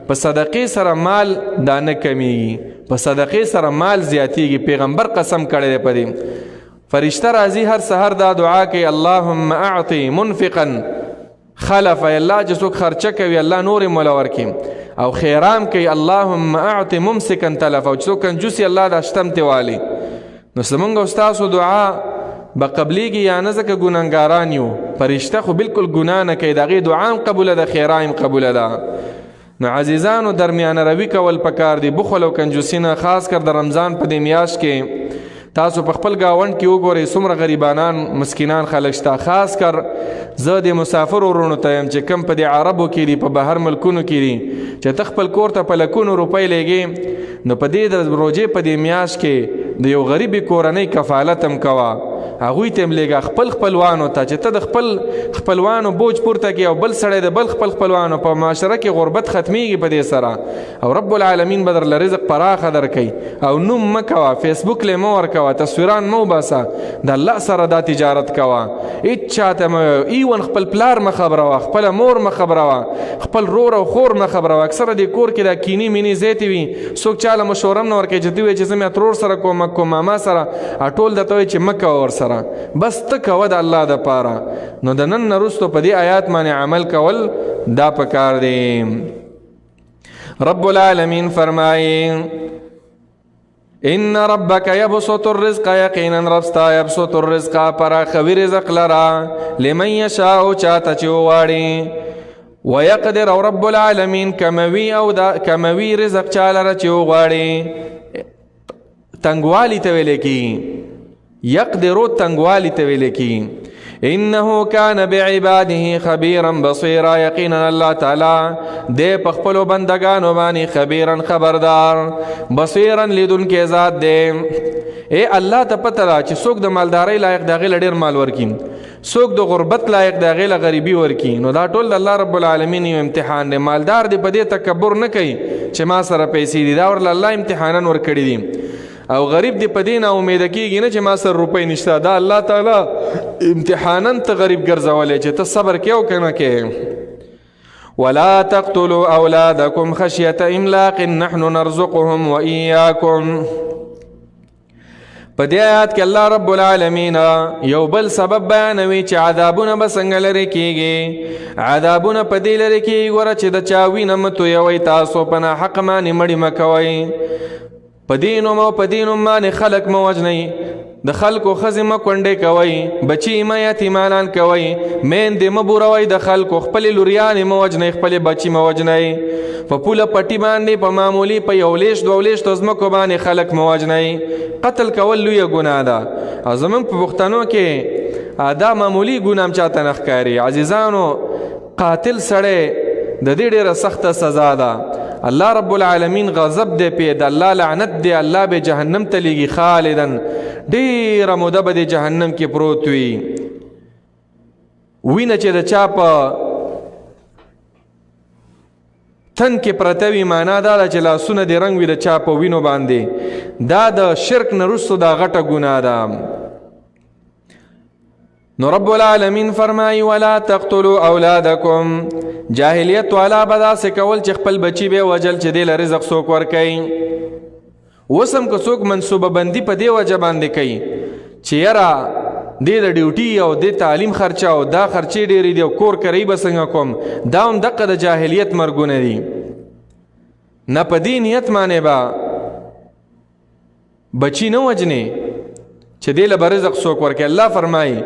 په صدقې سره مال دا نه کمیږي په صدقې سره مال زیاتیږي پیغمبر قسم کړی دی پدې فرشتہ راځي هر سحر دا دعا کوي اللهم اعطي منفقا خلف الله چې څوک خرچه کوي الله نور مولا ورکي او خیرام کوي اللهم اعطي ممسكا تلف او څوک کنجوسي الله د اشتمته والی نو زمونږ استاد دعا بقبليږي یا نه ځکه ګناګاران یو فرشته خو بالکل ګنا نه کوي دغه دعا قبول ده خیرایم قبول ده نو عزیزانو درمیان روي کول پکار دي بخل او کنجوسینه خاص کر د رمضان په د میاش کې تاسو په خپل گاوند کې وګورئ څومره غریبانان مسکینان خلک شته خاص کر زه د مسافر ورونو ته يم چې کم په د عربو کې دي په بهر ملکونو کې دي چې تخپل کور ته په لکونو روپۍ لګي نو په دې د روزې په دې میاش کې د یو غریبي کورنۍ کفالت هم کوا هغوی ته هم لګه خپلوانو ته چې ته د خپلوانو بوج پورته کې او بل سړی د بل خپلوانو په معاشره کې غربت ختمیږي په دې سره او رب العالمین بدر رزق پراخه درکې او نوم مکوا فیسبوک له مو ورکوا تصویران مو باسا د الله سره دا تجارت کوا اچاته ایون خپل پلار مخبره وا خپل مور مخبره وا خپل رور او خور مخبره وا اکثره د کور کې دا کینی مینی زیتی وي څوک چاله مشورم نور کې چې دوی چې زمي ترور سره کوم ماما سره اټول دته چې مکه ور سره بس تکو د الله د پاره نو د نن نرستو په دې آیات باندې عمل کول دا پکار دی رب العالمین فرمایي ان ربک یبسط الرزق یقینا ربستا یبسط الرزق پر خوی رزق لرا لمن یشاء چاته چوغاړي ويقدر او رب العالمین کموی او دا کموی رزق چاله چوغاړي تنگوالی ته ویل کی يقدروا تنگوالی تویل کی انه کان بعباده خبیرا بصیرا یقینا الله تعالی دے پخپلو بندگانو باندې خبیرا خبردار بصیرا لیدن کې ذات دے اے الله ته پته را چې څوک د مالداري لایق دغه لډیر مال ورکي څوک د غربت لایق دغه غریبي ورکي نو دا ټول الله رب العالمین یو امتحان دی مالدار دی په دې تکبر نه کوي چې ما سره پیسې دي دا ور الله امتحانن ور کړی دي او غریب دی پدینه امید کیږي نه چې ما سره روپۍ نشته دا الله تعالی امتحانن ته غریب ګرځولې چې ته صبر کې او کنه کې ولا تقتلوا اولادکم خشیه املاق نحن نرزقهم واياكم په دې آیات کې الله رب العالمین یو بل سبب بیانوي چې عذابونه به څنګه لري کیږي عذابونه په دې لري کیږي ور چې د چاوینه متو یوي تاسو په حق باندې مړی مکوي پدینو مو پدینو باندې خلق مو وجنی د خلکو خزمه کونډه کوي بچی ما یتیمانان کوي مین د مبوروي د خلکو خپل لوریان مو وجنی خپل بچی مو وجنی په پوله پټی باندې په معمولی په یولیش دولیش تزمکو باندې خلق مو وجنی قتل کول لوی ګناه ده ازمن په پښتنو کې ادا معمولی ګنام چاته نخکاری عزیزانو قاتل سړی د دې ډیره سخت سزا ده الله رب العالمین غضب دے پی د الله لعنت دے الله به جهنم ته لګي خالدن ډیر موده به جهنم کې پروت وي وینه چې د چا په تن کې پرتوي معنا دا چې لاسونه د رنگ وي د چا په وینو باندې دا د شرک نه رسو دا غټه ګناه ده نو رب العالمین فرمای ولا تقتلوا اولادکم جاهلیت والا بدا سے کول چې خپل بچی به وجل چې د رزق څوک ور کوي وسم کو څوک منصوبه بندي په دی وجه باندې کوي چې یرا د ډیوټي او د تعلیم خرچه او دا خرچې ډېری دی کور کوي بسنګ کوم دا هم دغه د جاهلیت مرګونه دي نه په دین نیت معنی با بچی نه وجنی چې دل برزق څوک ورکه الله فرمایي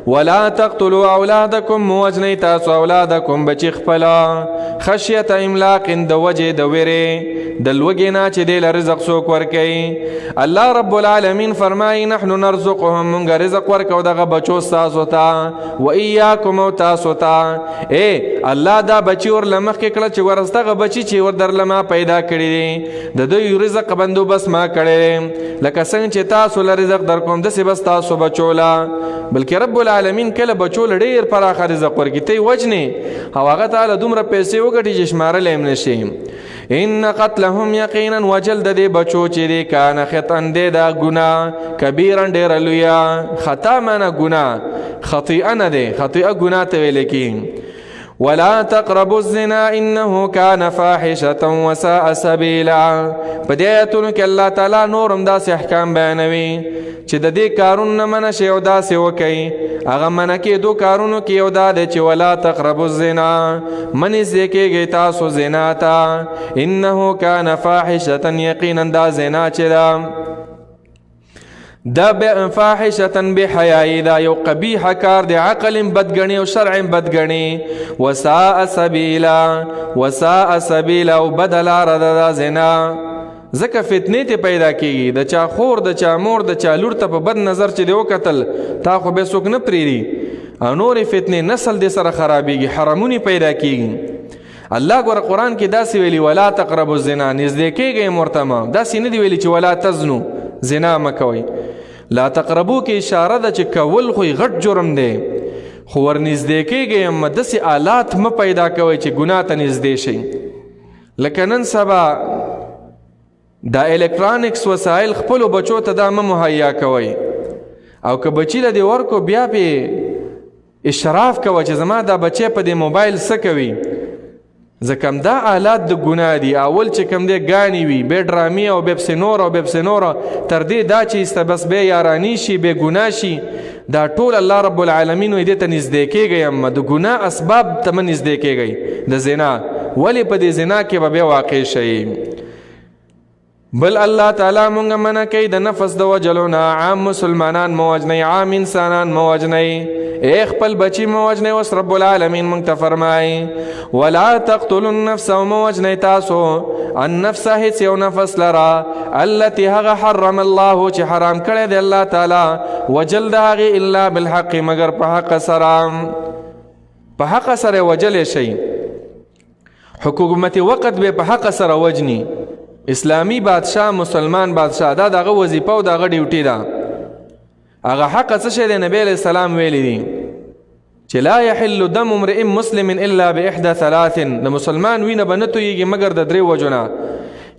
ولا تقتلوا اولادکم موجنی تاسو اولادکم بچی خپلا خشیت املاق د وجه د وره د لوږې نه چې دی له رزق څوک ورکوي. الله رب العالمین فرمایي نحن نرزقهم، مونږ رزق ورکو دغه بچو ستاسو ته، و ایاکم او تاسو ته. الله دا بچي ورله مخکې کړه چې ورستغه بچي چې ور درله ما پیدا کړي دي، د دوی رزق بندوبست ما کړی، لکه څنګه چې تاسو له رزق در کوم داسې بس تاسو بچوله. بلکې رب العالمین کله بچوله ډېر پراخه رزق ورکړي، ته یې وجنې او هغه تعالی دومره پیسې وګټي چې شمارلی هم نشي. ان قتلهم یقینا وجل د دې بچو چې دی کان خطا دی دا ګناه کبیرا ډېره لویه. خطا معنی ګناه، خطیئه نه دی، خطیئه ګناه ته ویل کېږي. ولا تقربوا الزنا انه كان فاحشه وساء سبيلا. په دې آیتونو کې الله تعالی نور هم داسې احکام بیانوي چې د دې کارونو نه منع شي او داسې وکړي. هغه منع کېدو کارونو کې یو دا دی چې ولا تقربوا الزنا، منې نږدې کېږئ تاسو زنا ته، انه كان فاحشه، یقینا دا زنا چې ده دا فاحشة بحیائی، دا یو قبیح کار دی، عقل بدگنی او شرع بدگنی. وساء سبیلا، وساء سبیلا او بدلار دا زنا. ځکه فتنې ته پیدا کیږي، د چا خور د چا مور د چا لور ته په بد نظر چې دی وکتل تا خو به څوک نه پرېږدي، او نورې فتنې نسل دې سره خرابېږي، حرمونې پیدا کیږي. الله ګوره قرآن کې داسې ویلي ولا تقربوا الزنا، نږدې کېږئ مرتمه، داسې نه دی ویلي چې ولا تزنو، زنا مه کوئ. لا تقربو کې اشاره ده چې کول خو غټ جرم دی، خو ورنږدې کېږئ هم داسې آلات مه پیدا کوئ چې ګناه ته نږدې شئ. لکه نن سبا دا الکترانکس وسایل خپلو بچو ته دا مه مهیا کوئ، او که بچي له دې ورکو بیا پې اشراف کوه چې زما دا بچی په دې موبایل څه کوي. ځکه دا آلات د ګناه دي. اول چې کوم دی ګانې وي، بیا ډرامې او بیا پسې نور او بیا پسې نوره، تر دې دا چې ایسته بس بیا یاراني شي، بیا ګناه شي. دا ټول الله رب العالمین وایي دې ته نږدې کېږئ، اما د ګناه اسباب ته مه نږدې کېږئ د زنا، ولې په دې زنا کې به بیا واقع شئ. بل الله تعالی مونږ منع کوي د نفس د وجلو نه. عام مسلمانان مه وژنئ، عام انسانان مه وژنئ، خپل بچی مه وژنئ. اوس رب العالمین مونږ ته فرمایي ولا تقتلوا النفس، او مه وژنئ تاسو النفس هیڅ یو نفس لره، التي هغه حرم الله چې حرام کړی دی الله تعالی، وجل د هغې الا بالحق، مگر په حق سره. په حق سره وجلی شي، حکومت وقت به په حق سره وجني. اسلامی بادشاہ، مسلمان بادشاہ، دا دغه وظیفه او دغه ډیوټي ده. هغه حق څه شی دی؟ نبی علیہ السلام ویلی دی چې لا يحل دم امرئ مسلم الا باحدى ثلاث، د مسلمان وینه به نه تویږي مګر د درې وجو نه.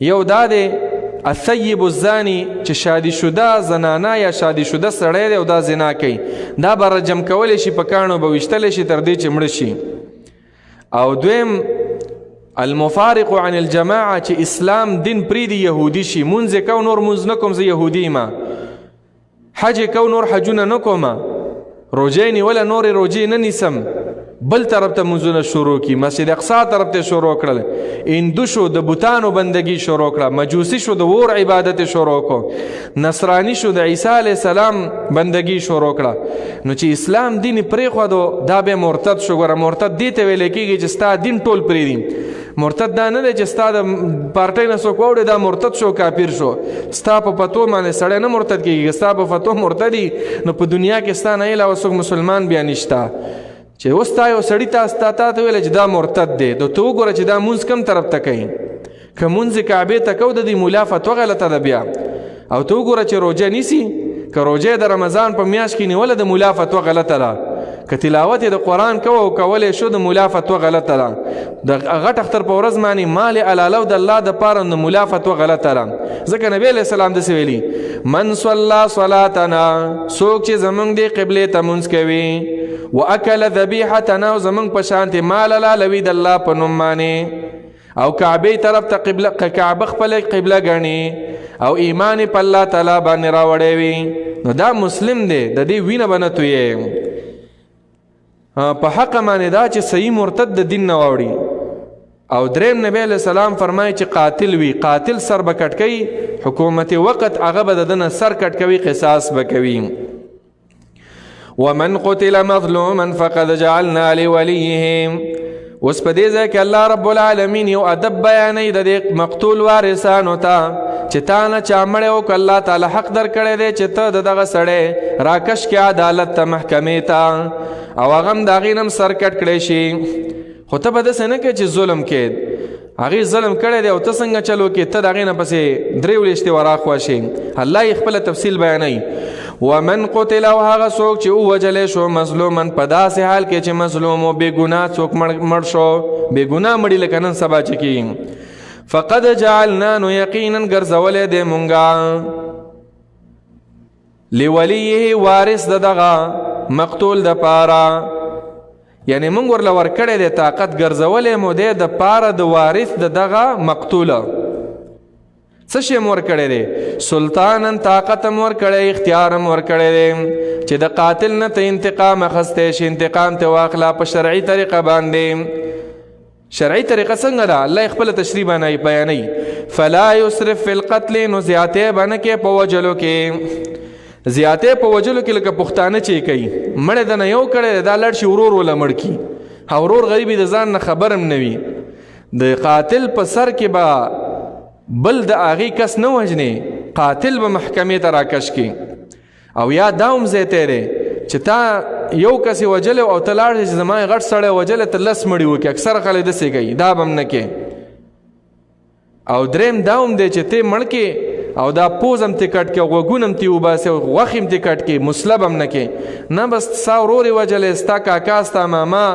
یو دا دی الثیب الزانی، چې شادي شده زنانه یا شادي شده سړی دی او دا زنا کوي، دا به رجم کولی شي، په کاڼو به ویشتلی شي تر دې چې مړه شي. او دویم المفارق عن الجماعه، چې اسلام دین پریدي یهودي شي، مونځ کو نور مونځ نه کوم زه یهودي ما، حج کو نور حجونه نه کوم، روجې نیوله نورې روجې نه نیسم، بل طرف ته مونځونه شروع کی، مسجد اقصی طرف ته شروع کړل، هندو شو د بوتانو بندگی شروع کړه، مجوسی شو د اور عبادت شروع کو، نصرانی شو د عیسی علیه السلام بندگی شروع کړه. نو چې اسلام دین پرېښودو دا به مرتد شو. ګوره مرتد دې ته ویل کېږي چې ستا دین ټول پرېږدي. مرتد دا نه دی چې ستا د پارټۍ نه څوک واوړي دا مرتد شو، کافر شو. ستا په فتوا باندې سړی نه مرتد کېږي، ستا په فتوا مرتدي، نو په دنیا کې ستا نه علاوه څوک مسلمان بیا نشته. چې اوس تا یو سړي تا ته ویل چې دا مرتد دی، ته وګوره چې دا مونځ کوم طرف ته کوي. که مونځ کعبې ته کو د دې ملا فتوا غلطه ده بیا. او ته وګوره چې روژه نیسي، که روژه د رمضان په میاشت کې نیوله د ملا فتوا غلطه ده، که تلاوت د قرآن کوه او کولی شو د ملا فتوا غلطه ده. د غټ اختر په ورځ باندې مال علاله د الله دپاره د ملا فتوا غلطه ده. ځکه نبی علیه السلام داسې ویلي من صلی صلاتنا، څوک چې زمونږ دې قبلې ته مونځ کوي، واکل ذبیحتنا، او زمونږ په شانتې مال حلالوي د الله په نوم باندې، او کعبې طرف ته قبله، کعبه خپله قبله ګڼي، او ایمان په الله تعالی باندې راوړی وي، نو دا مسلم دی، د دې وینه به نه تویې. په حق باندې دا چې صحیح مرتد د دین نه واوړي. او دریم نبی علیہ السلام فرمایي چې قاتل وي، قاتل سر به کټ کوي، حکومت وقت هغه به د دنه سر کټ کوي، قصاص به کوي. ومن قتل مظلوما فقد جعلنا لوليه. اوس په دې ځای کې الله رب العالمین یو ادب بیانوي د دې مقتول وارثانو ته چې تا نه چا مړی وکړ، الله تعالی حق درکړی دی چې ته د دغه سړی راکش کې عدالت ته محکمې ته او هغه هم د هغې نه هم سر کټ کړی شي. خو ته به داسې نه کوې چې ظلم کې هغې ظلم کړی دی او ته څنګه چلو کې ته د هغې نه پسې درې ولیشتې وراخوا شي. الله یې خپله تفصیل بیانوي. ومن قتل او هغه څوک چې ووجلی شو مظلوما په داسې حال کې چې مظلوم و بې ګناه څوک مړ شو، بې ګناه مړي لکه نن سبا چې کېږي. فقد جعلنا نو یقینا ګرځولی دی مونږه لولیه وارث د دغه مقتول د پاره، یعنی مونږ ورله ورکړی دی طاقت ګرځولی مو دی د پاره د وارث د دغه مقتوله. څه شی م ورکړی دی؟ سلطانا طاقت م ورکړی، اختیار م ورکړی دی چې د قاتل نه ته انتقام اخستی شي، انتقام ته واخله په شرعي طریقه باندې. شرعي طریقه څنګه ده؟ الله خپل تشریح بیانوي. فلا یسرف فی القتل، نو زیاتې به نه کې په وجلو کې. زیاتې په وجلو کې لکه پښتانه چې کوي، مړی د نه یو کړی دا لړ شي ورور وله مړ کي، ورور غریبي د ځان نه خبر هم نه وي. د قاتل په سر کې به بل د هغې کس نه وژنې، قاتل به محکمې ته راکش کي. او یا دا هم زیاتی دی چې تا یو کس وجلی او ته لاړ شې چې زما یې غټ سړی وجلی ته 10 مړي وکړي. اکثر خلک داسې کوي، دا به هم نه کې. او دریم دا هم دی چې ته مړ کې او دا پوز هم تی کټ کې، غوږونه هم تی وباسې، غوښې هم تی کټ کې، مصلب هم نه کې. نه بس ستا ورور یې وجلی، ستا کاکا، ستا ماما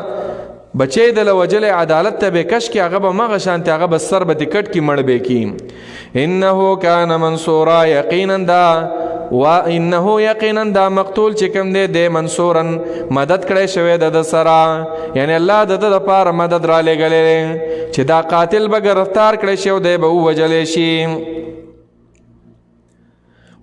بچی د له وجلی عدالت ته به کش کې، هغه به مغه شانتې هغه به سر به تی کټ کې مړ به کي. انه کان منصورا، یقینا دا انه یقینا دا مقتول چې کوم دی د منصورا مدد کړی شوی د سره، یعنی الله د ده دپاره مدد را لېږلی چې دا قاتل به ګرفتار کړی شي او دی به ووجلی شي.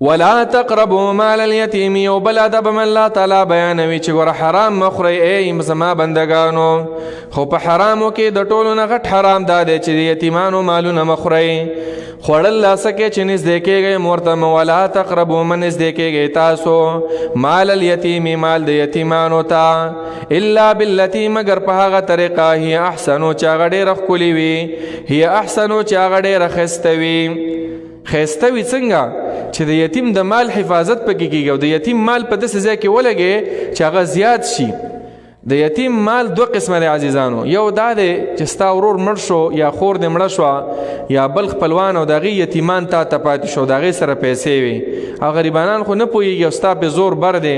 ولا تقربوا مال اليتيم، یو بل ادب من الله تعالی بیانوي چې ګوره حرام مخورئ ای زما بندگانو. خو په حرامو کې د ټولو نه غټ حرام دا دی چې د یتیمانو مالونه مخورئ. خوړل لاسه کې چې نږدې کېږئ مور ته، ولا تقربوا من نږدې کېږئ تاسو مال الیتیم مال د یتیمانو ته، الا بالتي مگر په هغه طریقه هي احسنو چې هغه ډېره ښکلې وي، هي احسنو چې هغه ډېره ښایسته وي. ښایسته وي څنګه؟ چې د یتیم د مال حفاظت پکې کېږي او د یتیم مال په داسې ځای کې ولګې چې هغه زیات شي. د یتیم مال دوه قسمه دی عزیزانو، یو دا دی چې ستا ورور مړ شو یا خور دې مړه شوه یا بل خپلوان او د هغې یتیمان تا ته پاتې شو، د هغې سره پیسې وي او غریبانان خو نه پوهېږي او ستا پې زور بر دی،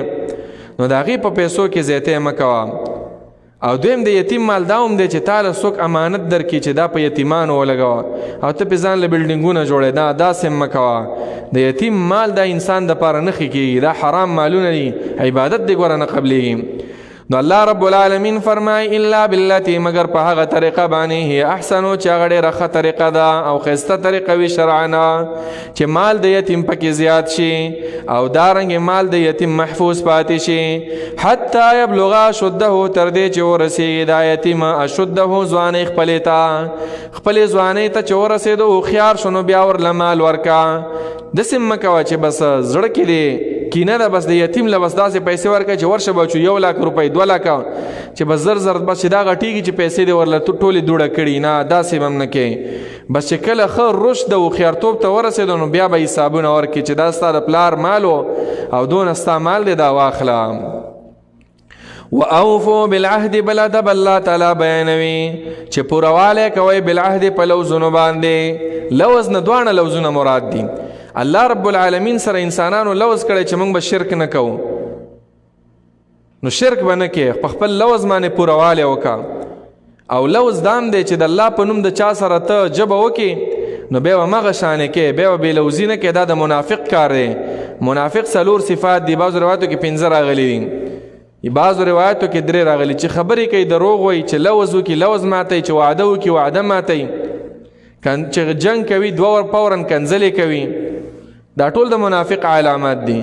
نو د هغې په پیسو کې زیاتی مه کوه. او دویم د یتیم مال دا هم دی چې تاله څوک امانت درکړي چې دا په یتیمانو ولګوه او ته پې ځان له بلډینګونه جوړې، دا داسې مه کوه. د یتیم مال دا انسان دپاره نه ښه کېږي، دا حرام مالونه دي، عبادت دې ګوره نه قبلېږي. نو الله رب العالمین فرمای الا باللتی مگر په هغه طریقه باندې هي احسنو چې هغه ډېره ښه طریقه ده او ښایسته طریقه وي شرعنا، چې مال د یتیم پکې زیات شي او دارنګې مال د یتیم محفوظ پاتې شي. حتی یبلغ اشده، تر دې چې ورسېږي دا یتیم اشده ځوانۍ خپلې ته، خپلې ځوانۍ ته چې ورسېدو هوښیار شو نو بیا ورله مال ورکه. داسې مه کوه چې بس زړه کې دی کینه ده، بس د یتیم له بس داسې پیسې ورکړه چې ورشه بچو 1 لک روپۍ 2 لکه چې بس زر زر بس چې دا غټېږي چې پیسې دې ورله ټولې دوړه کړي. نه داسې به هم نه کوې، بس چې کله ښه رشد او هوښیارتوب ته ورسېدو نو بیا به حسابونه ورکړي چې دا ستا د پلار مال او دونه ستا مال دی دا واخله. واوفوا بالعهد، بل ادب الله تعالی بیانوي چې پوروالی کوئ بالعهد په لوزونو باندې. لوز نه دواړه لوزونه مراد دي. الله رب العالمین سره انسانانو لوز کړی چې موږ به شرک نه کوو، نو شرک به نه کې، په خپل لوز باندې پوروالی وکړه. او لوز دام دی چې د الله په نوم د چا سره ته جبه وکړي نو بیا به مغه شانې کې، بیا به بېلوزي نه کې. دا د منافق کار دی. منافق 4 صفات دي، بعضو روایتو کې 15 راغلي دي، بعضو روایتو کې 3 راغلي. چې خبرې کوي دروغ وایي، چې لوز وکړي لوز ماتوي، چې وعده وکړي وعده ماتوي، چې جنگ کوي 2 فورا کنځلې کوي. دا ټول د منافق علامات دي.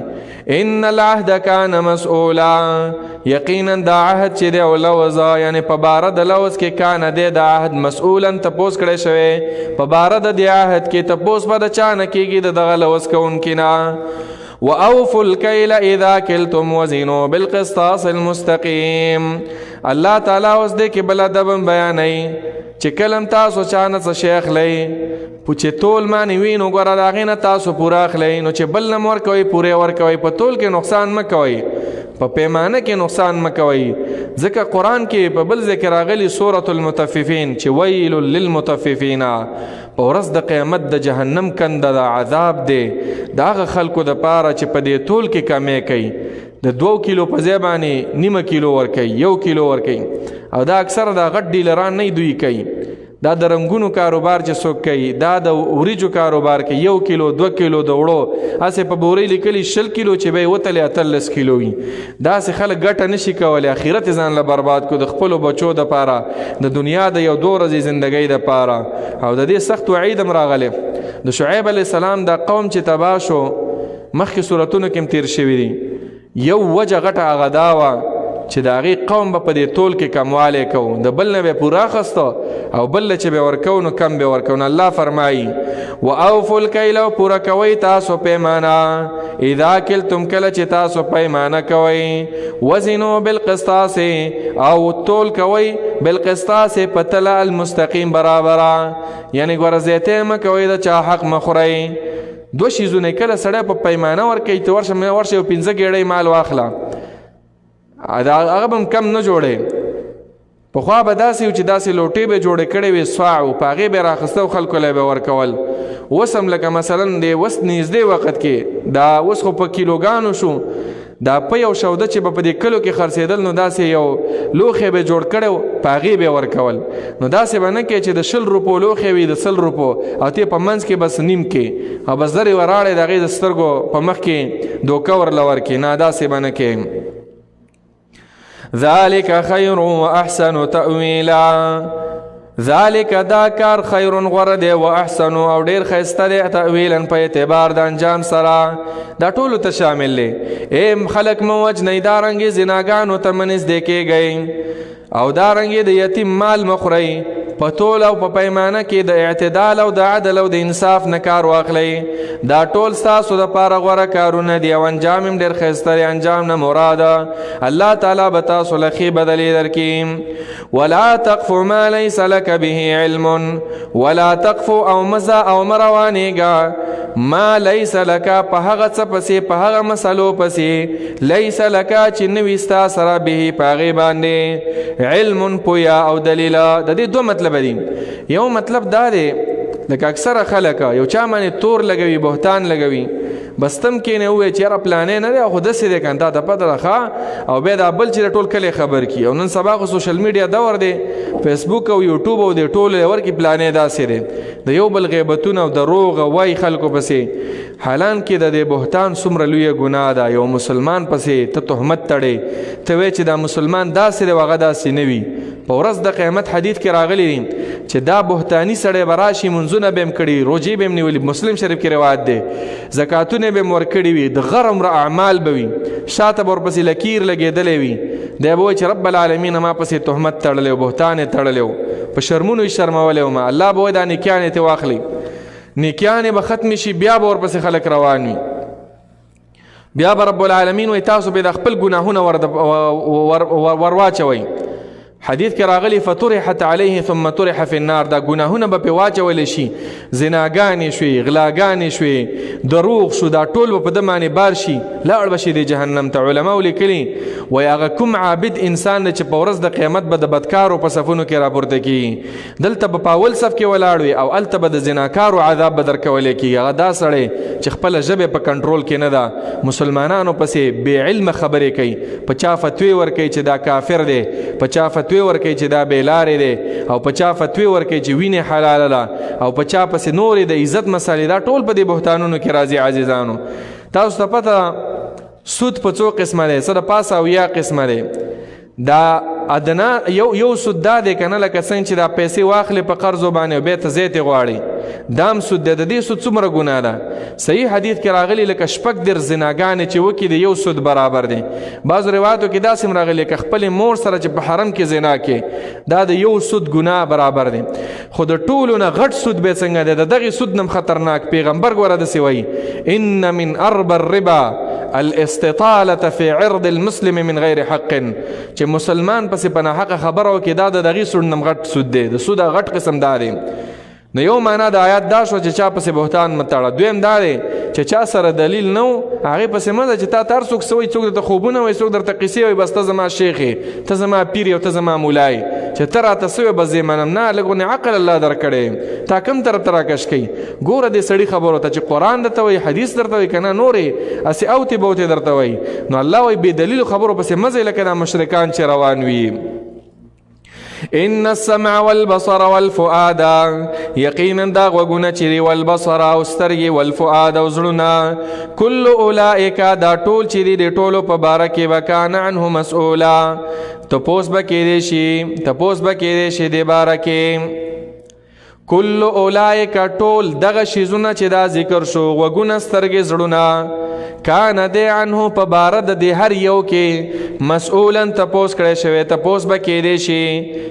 ان العهد کان مسئولا، یقینا دا عهد چې دی او لوز یعنی په باره د لوز کې کان دی دا عهد مسئولا تپوس کړی شوی، په باره د دې عهد کې تپوس به د چا نه کېږي د دغه لوز کوونکي نه. واوفوا الكيل اذا كلتم وزنوا بالقسطاس المستقيم. الله تعالی اوس دې کې بل ادب بیانوي چې کلم تاسو چانه څه شیخ لې په چې تول معنی وي نو ګوره د هغې نه تاسو پوره اخلئ، نو چې بل نه ورکوئ پورې ورکوئ. په تول کې نقصان مه کوئ، په پیمانه کې نقصان مه کوئ. ځکه قرآن کې په بل ذکر راغلي سورة المطففین چې ویل للمطففین، په ورځ د قیامت د جهنم کنده د عذاب دی د هغه خلکو دپاره چې په دې تول کې کمی کوي، د 2 کیلو په ځای باندې نیمه کیلو ورکوي، 1 کیلو ورکوي. او دا اکثر دا غټ ډیلران نه دوی کوي، دا د رنګونو کاروبار چې څوک کوي، دا د وریجو کاروبار کوي. 1 کیلو 2 کیلو د وړو هسې په بورۍ لیکلي 20 کیلو چې به یې وتلې 18 کیلو وي. داسې خلک ګټه نشي کولی، اخرت ځان له برباد کو د خپلو بچو دپاره، د دنیا د یو 2 ورځې زندګۍ دپاره. او د دې سخت وعید هم راغلی. د شعیب علیه السلام دا قوم چې تباه شو، مخکې صورتونو کې هم تیر شوي دي. یو وجه غټه هغه دا وه چې د هغې قوم به په دې تول کې کموالی کوو، د بل نه به پوره اخسته او بل چې به ورکو نو کم به ورکو. نو الله فرمایي واوفوا الکیل، او پوره کوئ تاسو پیمانه، اذا کلتم کله چې تاسو پیمانه کوئ، وزنوا بالقسطاس، او تول کوئ بالقسطاس په تله المستقیم برابره. یعنی ګوره زیاتی مه کوئ، د چا حق مه خورئ. 2 شیزونه کله سړی په پیمانه ورکوي، ته ورشه یو 15 ګېډۍ مال واخله، هغه به هم کم نه جوړی. پخوا به داسې و چې داسې لوټې به جوړې کړې وې سواع و، په هغې به یې راخسته او خلکو له به ورکول. اوس هم لکه مثلا د اوس نږدې وخت کې دا اوس خو په کیلوګانو شو، دا په یو شوده چې به په دې کلو کې خرڅېدل، نو داسې یو لوښی به جوړ کړی و، په هغې به یې ورکول. نو داسې به نه کوې چې د 20 روپو لوښی وي د 100 روپو، او ته په منځ کې بس نیم کې او بس درې وراړې د هغې د سترګو په مخ کې دوکه ورله ورکړې. نه، داسې به نه کوې. ذالک خیر و احسن تأویلا، ذالک دا کار خیر غوره دی، و احسن او ډیر ښایسته دی، تأویلا په اعتبار د انجام سره. دا ټولو ته شامل دی. ایم خلق مو وجنئ، دارنګې زناګانو ته مه نږدې کیږئ، او دارنګې د یتیم مال مه خورئ. په تول او په پیمانه کې د اعتدال او د عدل او د انصاف نه کار واخلئ. دا ټول ستاسو دپاره غوره کارونه دي، او انجام هم ډېر ښایسته دی. انجام نه مراده الله تعالی به تاسو له ښې بدلې درکړي. ولا تقف ما لیس لک به علم، ولا تقف او مزه او مروانېږه ما لیس لک په هغه څه پسې، په هغه مسلو پسې، لیس لک چې نه وي ستا سره به په هغې باندې علم پویا او دلیله. د دې 2 مطلب دي. یو مطلب دا دی لکه اکثره خلک یو چا باندې تور لګوي، بهتان لګوي، بس تم کې نه ووایي چې یاره پلانې نه دی او خو داسې دی که تا ته پته ده ښه، او بیا دا بل چې د ټول کلی خبر کړي. او نن سبا خو سوشل میډیا دور دی، فیسبوک او یوټوب او د ټول ورکې پلانې داسې دی، د یو بل غیبتونه او دروغ وایي خلکو پسې. حالان کې د دې بهتان څومره لویه ګناه ده. یو مسلمان پسې ته تهمت تړې، ته وایې چې دا مسلمان داسې دی او هغه داسې نه وي. په ورځ د قیامت حدیث کې راغلی دی چې دا بهتاني سړی به راشي، منځونه به هم کړي، روجې به هم نیولي، مسلم شریف کې روایت دی، زکاتونه به هم ورکړي وي، د غر عمره اعمال به وي، شاته به ورپسې لکیر لګېدلی وي. دی به وایي چې رب العالمین ما پسې تهمت تړلی و، بهتان یې تړلی و، په شرمونو یې شرمولی وم. الله به وایي دا نیکیانې ته واخلي، نیکیانې به ختمې شي، بیا به ورپسې خلک روان وي. بیا به رب العالمین وایي تاسو به د خپل ګناهونه ورواچوئ. حدیث کې راغلی فطرحت علیه ثم طرح فی النار، دا ګناهونه به پې واچولی شي، زناګانې شوې، غلاګانې شوې، دروغ شو، دا ټول به په ده باندې بار شي، لاړ به شي د جهنم ته. علماو لیکلي وایي هغه کوم عابد انسان دی چې په ورځ د قیامت به د بدکارو په صفونو کې راپورته کېږي، دلته به په اول صف کې ولاړ وي او هلته به د زناکارو عذاب به درکولی کېږي. هغه دا سړی چې خپله ژبه په کنټرول کې نه ده، مسلمانانو پسې بې علمه خبرې کوي، په چا فتوی ورکوي چې دا کافر دی، په چا فتوی ورکوي چې دا بېلارې دی، او په چا فتوی ورکوي چې وینې حلاله ده، او په چا پسې نورې د عزت مسالې. دا ټول په دې بهتانونو کې راځي. عزیزانو تاسو ته پته سود په 2 قسمه دی، څه د پاسه او یا قسمه دی. دا ادنا یو سود دا دی که نه، لکه څنګه چې دا پیسې واخلې په قرضو باندې او بیا ته زیاتې غواړي، دام سود دی. د دې سود څومره ګناه ده؟ صحیح حدیث کې راغلی لکه شپږ دېرش زناګانې چې وکړي د یو سود برابر دی. بعضو روایاتو کې داسې هم راغلی که خپلې مور سره چې په حرم کې زنا کې دا د یو سود ګناه برابر دی. خو د ټولو نه غټ سود به څنګه دی؟ د دغې سود نه خطرناک پیغمبر ګوره داسې وایي ان من اربى الربا الاستطالة في عرض المسلم من غیر حق، چې مسلمان پسې په ناحقه خبره وکړي دا د دغې سود نه غټ سود دی. د سود غټ قسم دا دی. نو یو معنا د آیات دا شو چې چا پسې بهتان متاړه. دویم دا دی چې چا سره دلیل نه و هغې پسې مه ځه چې تا ته هر څوک څه وایي، څوک درته خوبونه وایي، څوک درته قصې وایي، بس ته زما شیخ یې، ته زما پیر یې او ته زما مولا یې، چې ته راته څه وایې بس زه یې منم. نه، لږ غونې عقل الله درکړی، تا کوم طرف ته راکش کوي. ګوره دې سړي خبرو ته چې قرآن درته وایي، حدیث درته وایي که نه نورې هسې اوتې بوتې درته وایي. نو الله وایي بې دلیلو خبرو پسې مه ځئ لکه دا مشرکان چې روان وي. ان السمع والبصر والفؤاد، یقینا دا غوږونه چې دي، والبصر او سترګې، والفؤاد او زړونه، کل اولئک دا ټول چې دي د ټولو په باره کې به کان عنه مسؤولا، تپوس به کېدی شي د باره کې. کل اولئک ټول دغه شیزونه چې دا ذکر شو، غوږونه، سترګې، زړونه، کان دی عنه په باره د دې هر یو کې مسؤولا تپوس کړی شوی، تپوس به کېدی شي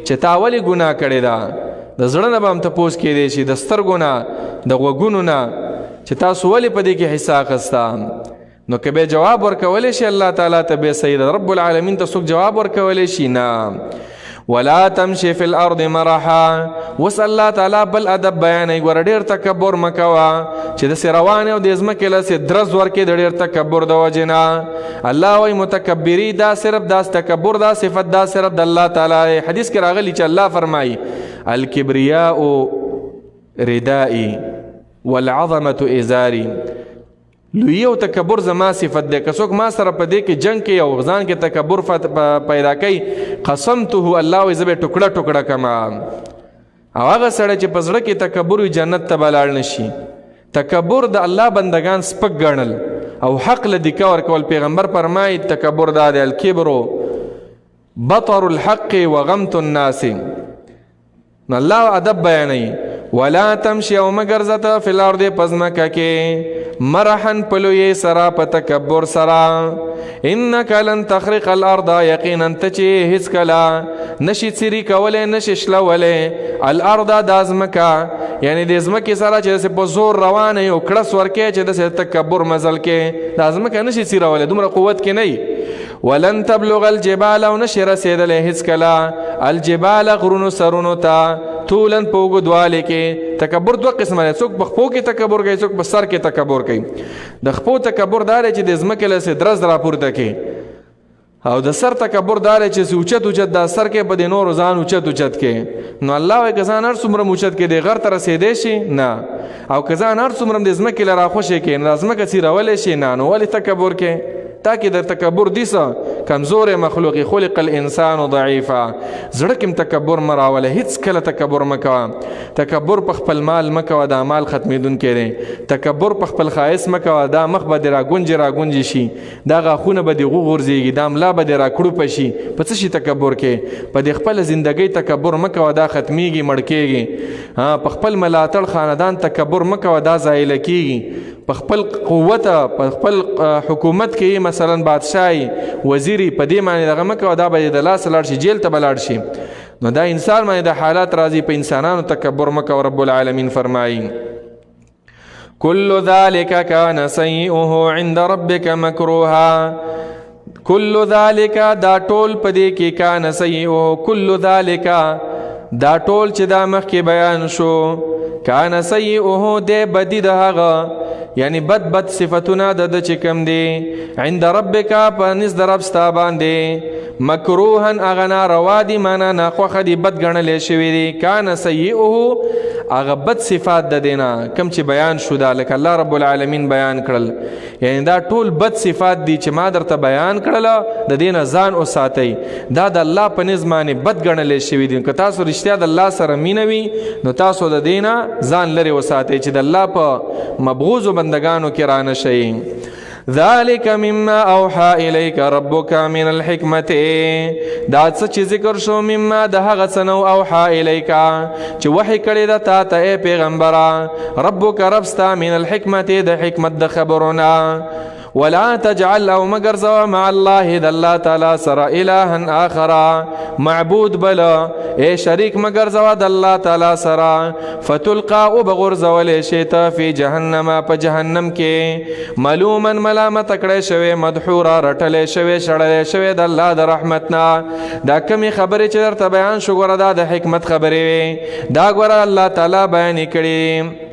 چې تا ولې ګناه کړې ده. د زړه نه به هم تپوس کېدی شي، د سترګو نه، د غوږونو نه، چې تاسو ولې په دې کې حصه اخسته. نو که به جواب ورکولی شي الله تعالی ته به صحیح ده. رب العالمین ته څوک جواب ورکولی شي؟ نه. ولا تمشي في الارض مرحا، وس الله تعالی بل ادب بیانوي. ګوره ډېر تکبر مه کوه چې داسې روان او د ځمکې لسې درز ورکې د ډېر تکبر د وجې نه. الله وایي متکبري دا صرف دا تکبر دا صفت دا صرف د الله تعالی. حدیث کې راغلی چې الله فرمایي الکبریاء ردائي والعظمة ازاري، لوی او تکبر زما صفت دی. که څوک ما سره په دې کې جنگ کې او ځان کې تکبر پیدا کوي، قسمته الله وایي زه به ټوکړه ټوکړه کما. او هغه سړی چې په زړه کې تکبر وي جنت ته به لاړ نه شي. تکبر د الله بندگان سپک ګڼل او حق له دیکا ورکول. پیغمبر فرمایي تکبر دا دی الکبر بطر الحق وغمت الناس. نو الله ادب بیانوي ولا تمشي او مګرځه فی الارض پزمکه کې مرحن پلوی سرا په تکبر سرا. انک لن تخرق الارض، یقینا ته چې هیڅ کله نشي څیري کولی، نشي شلولی الارض د ازمکه، یعنی د ازمکې سره چې په زور روانه او کړس ورکې چې د تکبر مزل کې د ازمکه نشي څیرولی، دومره قوت کې نه. ولن تبلغ الجبال، او نشي رسېدلی هیڅ کله الجبال غرونو سرونو ته طولن په اوږدوالي کې. تکبر دوه قسمه دی، څوک په خپو کې تکبر کوي، څوک په سر کې تکبر کوي. د خپو تکبر دا دی چې د ځمکې لسې درز راپورته کوي، او د سر تکبر دا دی چې اوچت اوچت دا سر کې په دې نورو ځان اوچت اوچت کې. نو الله وایي که ځان هر څومره اوچت کې د غر ته رسېدی شي نه، او که ځان هر څومره د ځمکې له راخوشې کې نه ځمکه څیرولی شي نه، نو ولې تکبر کې؟ تاکي در تکبر دیسه کمزور مخلوق، خلق الانسان ضعیفا. زړه کې تکبر مراوله، هیڅ کله تکبر مکوه. تکبر په خپل مال مکوه، دا مال ختمېدونکی دی. تکبر په خپل ښایست مکوه، دا مخ به دې راګونجې شي، دا غاښونه به دې وغورځېږي، دا ملا به دې راکړوپه شي. په څه شي تکبر کې؟ په دې خپل زندګۍ تکبر مکوه، دا ختمیږي مړ کېږي. په خپل ملاتړ خاندان تکبر مکوه، دا زایله کېږي. په خپل قوت، په خپل حکومت کې مثلا بادشاہي وزیری په دې معنی دغه مکوه، دا به د لاس لاړ شي، جیل ته به لاړ شي. نو دا انسان باندې د حالات راځي، په انسانانو تکبر مکوه. رب العالمین فرمایي کل ذلك كان سيئه عند ربك مكروها. کل ذلك دا ټول په دې کې کان سيئه، کل ذلك دا ټول چې دا مخکې بیان شو، کان سيئه دې بدی د هغه، یعنی بد صفتونه د چې کم دی عند ربک په نزد رب ستا باندې، مکروهن هغه ناروا دي، معنا ناخوښه دي، بد ګڼلی شوي دي. کان سیئه هغه بد صفات د دینا کم چې بیان شو، دا لکه الله رب العالمین بیان کړل، یعنی دا ټول بد صفات دي چې ما درته بیان کړله، د دینه ځان وساتئ. دا د الله په نزد باندې بد ګڼلی شوي دي. که تاسو رښتیا د الله سره مینه وي نو تاسو د دینه ځان لرې وساتئ چې د الله په مبغوضو بندگانو کې رانه شئ. ذالک مما اوحى الیک ربک من الحکمت، دا څه چې ذکر شو مما د هغه څه نو اوحى الیک چې وحی کړی دا تا ته پیغمبره، ربک رب ستا من الحکمت د حکمت د خبرونه، ولا تجعل او مگر زوا مع الله د الله تعالی سره الها اخر معبود بلا اے شریک مگر زوا د الله تعالی سره، فتلقى او بغرزول شیطا فی جهنم په جهنم کې ملوما ملامت کړه شوی، مدحورا رټل شوی، شړل شوی د الله د رحمتنا. دا کمی خبره چې درته بیان شو ګوره دا د حکمت خبره وي، دا ګوره الله تعالی بیان کړي.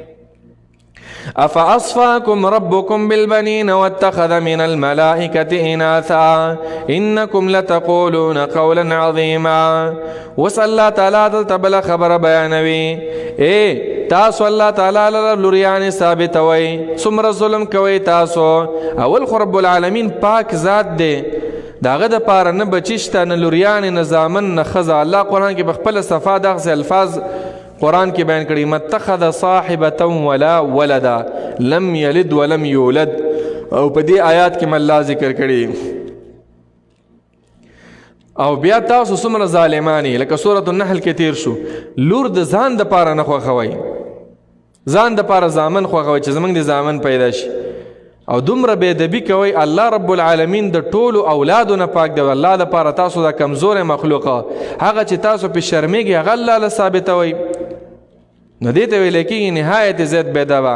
افاصفاكم ربكم بالبنين واتخذ من الملائكة إناثا إنكم لتقولون قولا عظيما. وس الله تعالی دلته بل خبر بیانوي، تاسو الله تعالی لوریان ثابت وي، څومره ظلم کوي تاسو. اول خو رب العالمین پاک ذات دی، داغه د پاره نه بچشته نه لوریان نه زامن نه خزا. الله قرآن کې بخپل صفا دغه الفاظ قرآن کې بیان کړي، متخذ صاحبة ولا ولدا لم یلد ولم یولد. او په دې آیات کې الله ذکر کړي. او بیا تاسو څومره ظالمانی، لکه سورۃ النحل کې تیر شو، لور د ځان د پاره نه خوښوي، ځان د پاره زامن خوښوي چې زمونږ د زامن پیدا شي، او دومره بېدبي کوي. الله رب العالمین د ټولو اولادو نه پاک دی. الله د پاره تاسو د کمزور مخلوقه هغه چې تاسو په شرمېږي هغه الله له ثابتوي. نو دې ته ویل کېږي نهایت زیات بېدبه.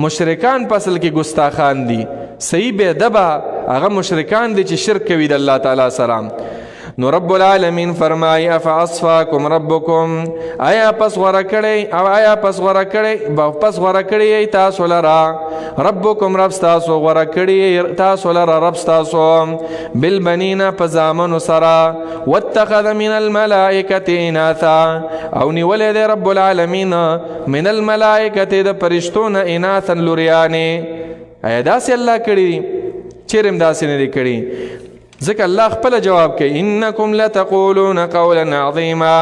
مشرکان په اصل کې ګستاخان دي، صحیح بېدبه هغه مشرکان دي چې شرک کوي د الله تعالی سره. نو رب العالمین فرمای افاصفاکم ربکم، آیا پس غوره کړی او آیا پس غوره کړی تاسو لرا، ربکم رب ستاسو غوره کړی تاسو لرا رب ستاسو، بالبنین په زامنو سره، واتخذ من الملائکة اناثا او نیولې دی رب العالمین من الملائکة د فرشتو نه اناثا لوریانې. آیا داسې الله کړي؟ چیرې هم داسې نه دی کړي. ځکه الله خپل جواب کوي، انکم لتقولون قولا عظیما.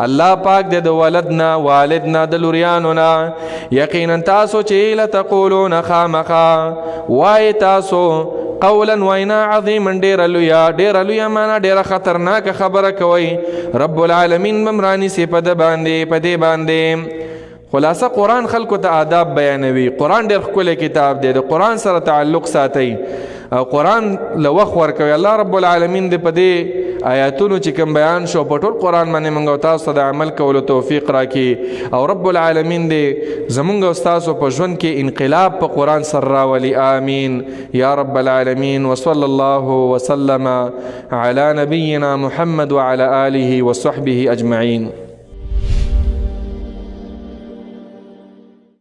الله پاک د ولدنا والدنا د لوریانو نه، یقینا تاسو چې لتقولون خامخا وای تاسو قولا وینا عظیما ډیره لویه معنا ډیره خطرناک خبره کوي. رب العالمین ممرانی سی په دې باندې. خلاصه قرآن خلکو ته آداب بیانوي. قرآن ډېر ښکلی کتاب دی، د قرآن سره تعلق ساتئ او قرآن له وخت ورکوي. الله رب العالمین دې په دې آیاتونو چې کوم بیان شو په ټول قرآن باندې موږ او تاسو ته د عمل کولو توفیق راکړي، او رب العالمین دې زموږ او تاسو په ژوند کې انقلاب په قرآن سره راولي. آمین یا رب العالمین. وصلی الله وسلم علی نبینا محمد وعلى آله وصحبه اجمعین.